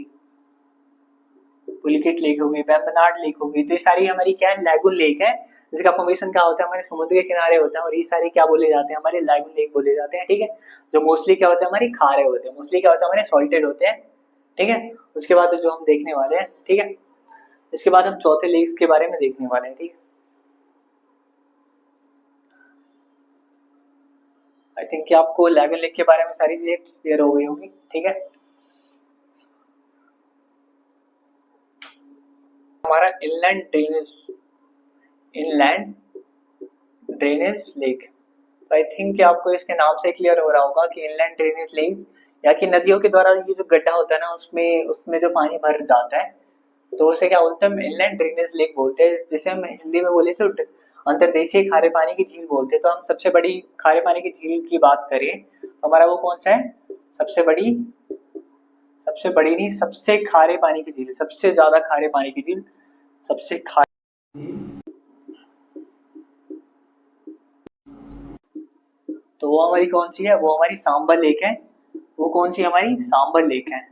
पुलिकिट लेक होगी, वेम्बनाड लेक होगी। तो ये सारी हमारी क्या है, लैगून लेक है, जिसका फॉर्मेशन क्या होता है, हमारे समुद्र के किनारे होता है। और ये सारे क्या बोले जाते हैं, हमारे लैगून लेक बोले जाते हैं। ठीक है, जो मोस्टली क्या होते हैं, हमारे खारे होते हैं। मोस्टली क्या होता है, हमारे सॉल्टेड होते हैं। ठीक है, उसके बाद जो हम देखने वाले हैं, ठीक है, इसके बाद हम चौथे लेक्स के बारे में देखने वाले हैं। ठीक है, आई थिंक कि आपको लैगून लेक के बारे में सारी चीजें क्लियर हो गई होंगी। ठीक है, हमारा inland drainage, inland drainage lake. I think कि आपको इसके नाम से क्लियर हो रहा होगा कि इनलैंड ड्रेनेज लेक्स, या कि नदियों के द्वारा ये जो गड्ढा होता है ना, उसमें उसमें जो पानी भर जाता है, तो उसे क्या बोलते हैं, हम इनलैंड ड्रेनेज लेक बोलते हैं। जिसे हम हिंदी में बोले तो अंतर्देशीय खारे पानी की झील बोलते हैं। तो हम सबसे बड़ी खारे पानी की झील की बात करें तो हमारा वो कौन सा है, सबसे बड़ी, सबसे बड़ी नहीं, सबसे खारे पानी की झील, सबसे ज्यादा खारे पानी की झील, सबसे खारे झील, तो वो हमारी कौन सी है, वो हमारी सांबर लेक है। वो कौन सी हमारी, सांबर लेक है।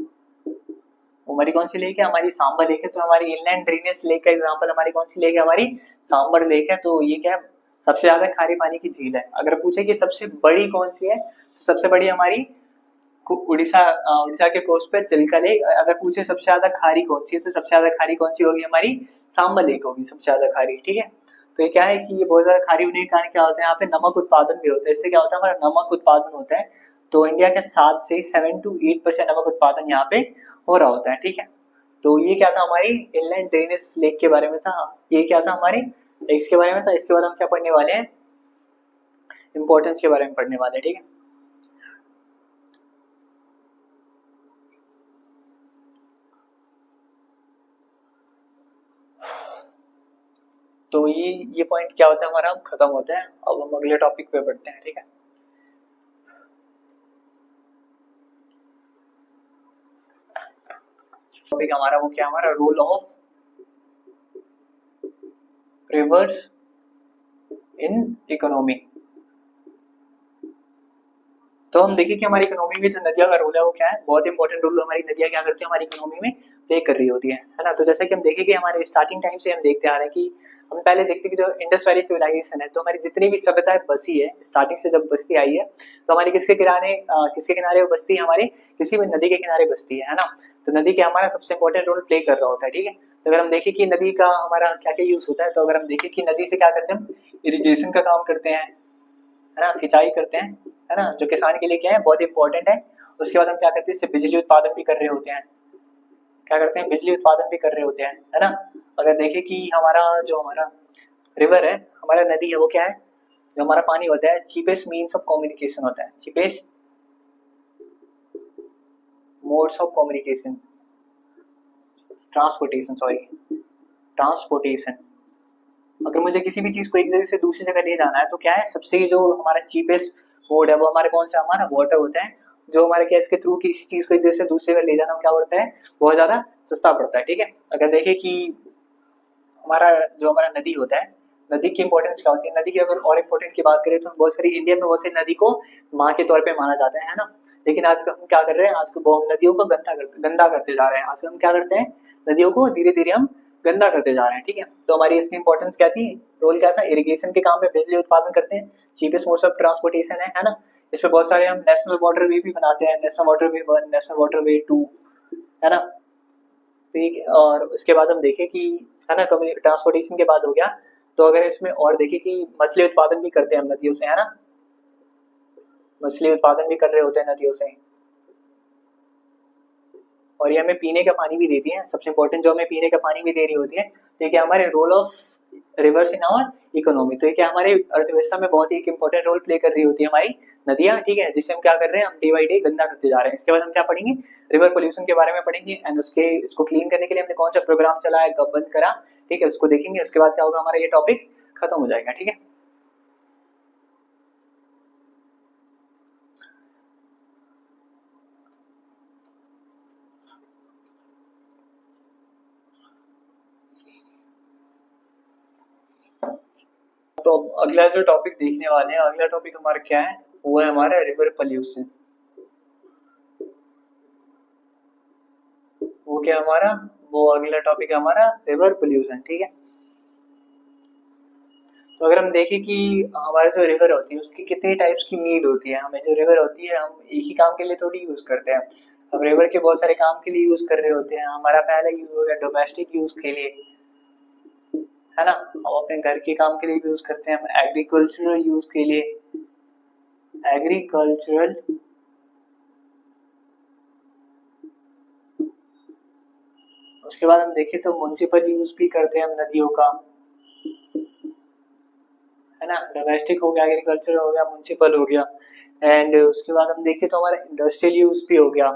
वो हमारी कौन सी लेक है, हमारी सांबर लेक है। तो हमारी इनलैंड ड्रेनेज लेक का एग्जांपल हमारी कौन सी लेक है, हमारी सांबर लेक है। तो ये क्या है, सबसे ज्यादा खारे पानी की झील है। अगर पूछे कि सबसे बड़ी कौन सी है, तो सबसे बड़ी हमारी उड़ीसा, उड़ीसा के कोस्ट पे चिल्का लेक। अगर पूछे सबसे ज्यादा खारी कौन सी है, तो सबसे ज्यादा खारी कौन सी होगी, हमारी सांबर लेक होगी सबसे ज्यादा खारी। ठीक है, तो ये क्या है कि ये बहुत ज्यादा खारी होने के कारण क्या होता है, यहाँ पे नमक उत्पादन भी होता है। इससे क्या होता है, हमारा नमक उत्पादन होता है। तो इंडिया का 7 से 8% नमक उत्पादन यहाँ पे हो रहा होता है। ठीक है, तो ये क्या था, हमारी इनलैंड ड्रेनेज लेक के बारे में था। ये क्या था, हमारे लेक्स के बारे में था। इसके बाद हम क्या पढ़ने वाले हैं, इंपॉर्टेंस के बारे में पढ़ने वाले हैं। ठीक है, तो ये पॉइंट क्या होता है हमारा, हम खत्म होता है। अब हम अगले टॉपिक पे बढ़ते हैं। ठीक है, टॉपिक हमारा वो क्या, हमारा role of rivers in economy. तो हम देखिए कि हमारी इकोनॉमी में जो नदियां का रोल है वो क्या है, बहुत इंपॉर्टेंट रोल हमारी नदियां क्या करती है, हमारी इकोनॉमी में प्ले कर रही होती है ना। तो जैसे कि हम देखें कि हमारे स्टार्टिंग टाइम से हम देखते आ रहे हैं कि हम पहले देखते कि जो इंडस वैली सिविलाइजेशन है, तो हमारी जितनी भी सभ्यताएं बसी है, स्टार्टिंग से जब बस्ती आई है, तो हमारी किसके किनारे वो बस्ती है, हमारी किसी भी नदी के किनारे बस्ती है ना। तो नदी क्या हमारा सबसे इंपॉर्टेंट रोल प्ले कर रहा होता है। ठीक है, तो अगर हम देखें कि नदी का हमारा क्या क्या यूज होता है, तो अगर हम देखें कि नदी से क्या करते हैं, हम इरिगेशन का काम करते हैं, है ना, सिंचाई करते हैं, है ना, जो किसान के लिए क्या है, बहुत इंपॉर्टेंट है। उसके बाद हम क्या करते हैं, इससे बिजली उत्पादन भी कर रहे होते हैं। क्या करते हैं, बिजली उत्पादन भी कर रहे होते हैं, है ना। अगर देखें कि हमारा रिवर है, हमारा नदी है, वो क्या है, जो हमारा पानी होता है, चीपेस्ट मीन्स ऑफ कम्युनिकेशन होता है, cheapest modes of communication, transportation, sorry, transportation. अगर मुझे किसी भी चीज को एक जगह से दूसरी जगह ले जाना है, तो क्या है, सबसे जो हमारा चीपेस्ट मोड है वो हमारे कौन सा, हमारा वाटर होता है, जो हमारे क्या इसके थ्रू किसी चीज को एक जगह से दूसरे जगह ले जाना क्या पड़ता है, बहुत ज्यादा सस्ता पड़ता है। ठीक है, अगर देखें कि हमारा जो हमारा नदी होता है, नदी की इंपॉर्टेंस क्या होती है, नदी की अगर और इंपॉर्टेंट की बात करें तो बहुत सारी इंडिया में बहुत सारी नदी को माँ के तौर पे माना जाता है ना। लेकिन आजकल हम क्या कर रहे हैं, आजकल बहुत नदियों को गंदा करते जा रहे हैं। आजकल हम क्या करते हैं, नदियों को धीरे धीरे हम गंदा करते जा रहे हैं। ठीक है, तो हमारी इसकी इंपॉर्टेंस क्या थी, रोल क्या था, इरिगेशन के काम में बिजली उत्पादन करते हैं, चीपेस्ट मोड्स ऑफ ट्रांसपोर्टेशन है ना। इसमें बहुत सारे हम नेशनल वाटर वे भी बनाते हैं, national water way 1, national water way 2, है ना। ठीक है, और उसके बाद हम देखें कि है ना, ट्रांसपोर्टेशन के बाद हो गया, तो अगर इसमें और देखें कि मछली उत्पादन भी करते हैं हम नदियों से, है ना, मछली उत्पादन भी कर रहे होते हैं नदियों से, और ये हमें पीने का पानी भी देती है। सबसे इंपॉर्टेंट जो हमें पीने का पानी भी दे रही होती है, तो ये क्या हमारे role of rivers in our economy, तो ये क्या हमारे अर्थव्यवस्था में बहुत ही एक इंपॉर्टेंट रोल प्ले कर रही होती है हमारी नदियां। ठीक है, जिससे हम क्या कर रहे हैं, हम डे बाई डे गंदा करते जा रहे हैं। इसके बाद हम क्या पढ़ेंगे, रिवर पोल्यूशन के बारे में पढ़ेंगे, एंड उसके इसको क्लीन करने के लिए हमने कौन सा प्रोग्राम चलाया, कब बंद करा, ठीक है, उसको देखेंगे। उसके बाद क्या होगा, हमारा ये टॉपिक खत्म हो जाएगा। ठीक है, तो अगला जो टॉपिक देखने वाले हैं, अगला टॉपिक हमारा क्या है, वो है हमारा रिवर पोल्यूशन। वो क्या हमारा, वो अगला टॉपिक है हमारा रिवर पोल्यूशन। ठीक है, तो अगर हम देखें कि हमारे जो रिवर होती है उसकी कितनी टाइप्स की नीड होती है, हमें जो रिवर होती है हम एक ही काम के लिए थोड़ी यूज करते हैं, हम रिवर के बहुत सारे काम के लिए यूज कर रहे होते हैं। हमारा पहला यूज हो गया डोमेस्टिक यूज के लिए, है ना, हम अपने घर के काम के लिए भी यूज करते हैं, हम एग्रीकल्चरल यूज के लिए, एग्रीकल्चरल, उसके बाद हम देखें तो म्युनिसिपल यूज भी करते हैं हम नदियों का, है ना। डोमेस्टिक हो गया, एग्रीकल्चर हो गया, म्युनिसिपल हो गया, एंड उसके बाद हम देखें तो हमारा इंडस्ट्रियल यूज भी हो गया।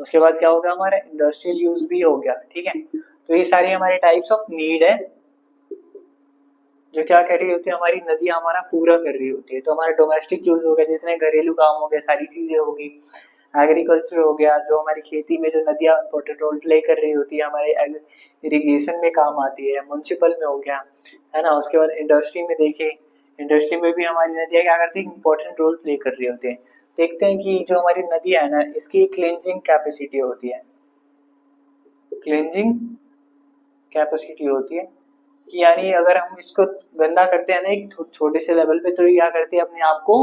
उसके बाद क्या होगा, हमारा इंडस्ट्रियल यूज भी हो गया। ठीक है, तो ये सारी हमारे टाइप्स ऑफ नीड है जो क्या कर रही होती है, हमारी नदियां हमारा पूरा कर रही होती है। तो हमारा डोमेस्टिक यूज हो गया, जितने घरेलू काम हो गए, सारी चीजें होगी। एग्रीकल्चर हो गया, जो हमारी खेती में जो नदियां इंपॉर्टेंट रोल प्ले कर रही होती है, हमारे इरिगेशन में काम आती है, म्युनिसिपल में हो गया, है ना। उसके बाद इंडस्ट्री में देखें, इंडस्ट्री में भी हमारी नदियां क्या करती है, इंपॉर्टेंट रोल प्ले कर रही होती है। देखते हैं कि जो हमारी नदियां है ना, इसकी क्लींजिंग कैपेसिटी होती है, क्लींजिंग कैपेसिटी होती है कि यानी अगर हम इसको गंदा करते हैं ना एक छोटे से लेवल पे, तो ये क्या करती है, अपने आप को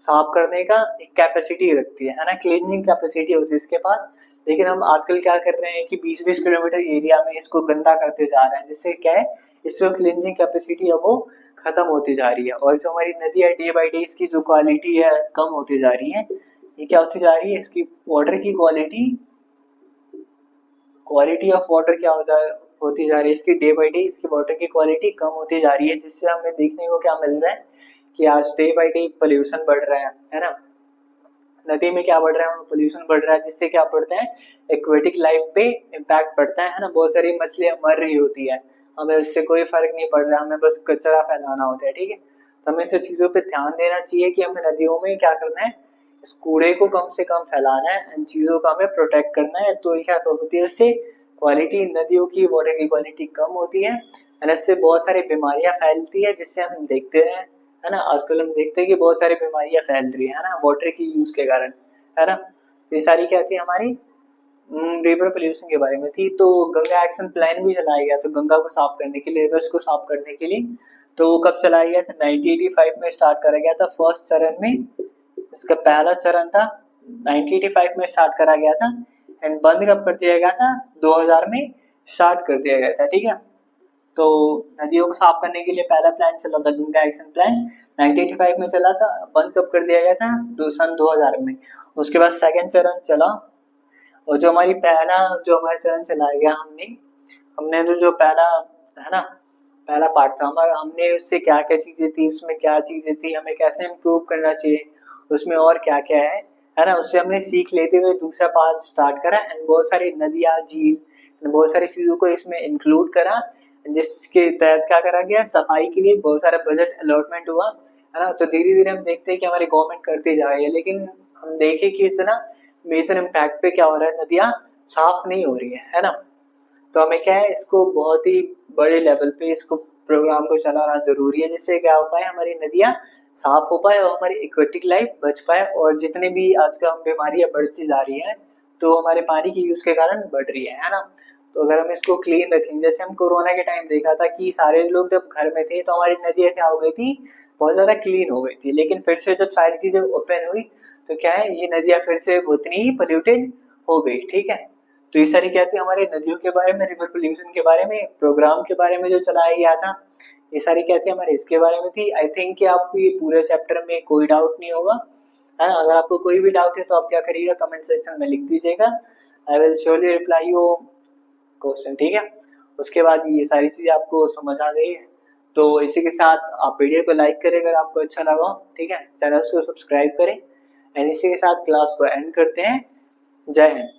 साफ करने का एक कैपेसिटी रखती है ना, क्लीनिंग कैपेसिटी होती है इसके पास। लेकिन हम आजकल क्या कर रहे हैं कि 20-20 किलोमीटर एरिया में इसको गंदा करते जा रहे हैं, जिससे क्या है, इसको क्लीनिंग कैपेसिटी अब वो खत्म होती जा रही है, और जो हमारी नदी है डे बाई डे इसकी जो क्वालिटी है कम होती जा रही है। ये क्या होती जा रही है, इसकी वाटर की क्वालिटी, क्वालिटी ऑफ वाटर क्या होती जा रही है, इसकी डे बाई डे इसकी वाटर की क्वालिटी कम होती जा रही है, जिससे हमें देखने को क्या मिल रहा है कि आज डे बाई डे पोल्यूशन बढ़ रहा है ना। नदी में क्या बढ़ रहा है, पोल्यूशन बढ़ रहा है, जिससे क्या बढ़ता है, एक्वेटिक लाइफ पे इम्पैक्ट पड़ता है ना। बहुत सारी मछलियां मर रही होती है, हमें उससे कोई फर्क नहीं पड़ रहा, हमें बस कचरा फैलाना होता है। ठीक है, तो हमें इन सब चीजों पे ध्यान देना चाहिए कि हमें नदियों में क्या करना है, इस कूड़े को कम से कम फैलाना है, इन चीजों का हमें प्रोटेक्ट करना है। तो क्या होती है, इससे क्वालिटी नदियों की वाटर की क्वालिटी कम होती है, और इससे बहुत सारी बीमारियां फैलती है, जिससे हम देखते हैं, है ना। आजकल हम देखते हैं कि बहुत सारी बीमारियां फैल रही है ना, वाटर की यूज के कारण, है ना। ये सारी क्या थी हमारी रिवर पोल्यूशन के बारे में थी। तो गंगा एक्शन प्लान भी चलाया गया, तो गंगा को साफ करने के लिए, रिवर्स को साफ करने के लिए, तो वो कब चलाया गया था, 1985 में स्टार्ट करा गया था फर्स्ट चरण में। इसका पहला चरण था 1985 में स्टार्ट करा गया था, एंड बंद कब कर दिया गया था, 2000 में स्टार्ट कर दिया गया था। ठीक है, तो नदियों को साफ करने के लिए पहला प्लान चला था गंगा एक्शन प्लान, 1985 में चला था, बंद कब कर दिया गया था, सन 2000 में। उसके बाद सेकंड चरण चला, और जो हमारी पहला जो हमारा चरण चलाया गया, हमने जो पहला, है ना, पहला पार्ट था हमारा, हमने उससे क्या क्या चीजें थी, उसमें क्या चीजें थी, हमें कैसे इम्प्रूव करना चाहिए, उसमें और क्या क्या है ना, उससे हमने सीख लेते हुए दूसरा पार्ट स्टार्ट करा, एंड बहुत सारी नदियां, झील, बहुत सारी चीजों को इसमें इंक्लूड करा, जिसके तहत क्या करा गया, सफाई के लिए बहुत सारा बजट अलॉटमेंट हुआ, है ना। तो धीरे धीरे हम देखते हैं कि हमारी गवर्नमेंट करती जा रही है, लेकिन हम देखें कि इससे ना मेजर इम्पैक्ट पे क्या हो रहा है, नदियाँ साफ नहीं हो रही है ना। तो हमें क्या है, इसको बहुत ही बड़े लेवल पे इसको प्रोग्राम को चलाना जरूरी है, जिससे क्या हो पाए हमारी नदियाँ साफ हो पाए और हमारी एक्वेटिक लाइफ बच पाए। और जितने भी आजकल हम बीमारियां बढ़ती जा रही हैं तो हमारे पानी की यूज के कारण बढ़ रही है ना। तो अगर हम इसको क्लीन रखेंगे, जैसे हम कोरोना के टाइम देखा था कि सारे लोग जब घर में थे तो हमारी नदियाँ क्या हो गई थी, बहुत ज्यादा क्लीन हो गई थी। लेकिन फिर से जब सारी चीजें ओपन हुई तो क्या है, ये नदियाँ फिर से उतनी ही पोल्यूटेड हो गई। ठीक है, तो इस सारी क्या थी हमारे नदियों के बारे में, रिवर पोल्यूशन के बारे में, प्रोग्राम के बारे में जो चलाया गया था, ये सारी क्या थी हमारे इसके बारे में थी। आई थिंक कि आपको ये पूरे चैप्टर में कोई डाउट नहीं होगा, है ना। अगर आपको कोई भी डाउट है तो आप क्या करिएगा, कमेंट सेक्शन में लिख दीजिएगा, I will surely reply you question. ठीक है, उसके बाद ये सारी चीजें आपको समझ आ गई है तो इसी के साथ आप वीडियो को लाइक करें अगर आपको अच्छा लगा हो, ठीक है, चैनल को सब्सक्राइब करें, एंड इसी के साथ क्लास को एंड करते हैं। जय हिंद।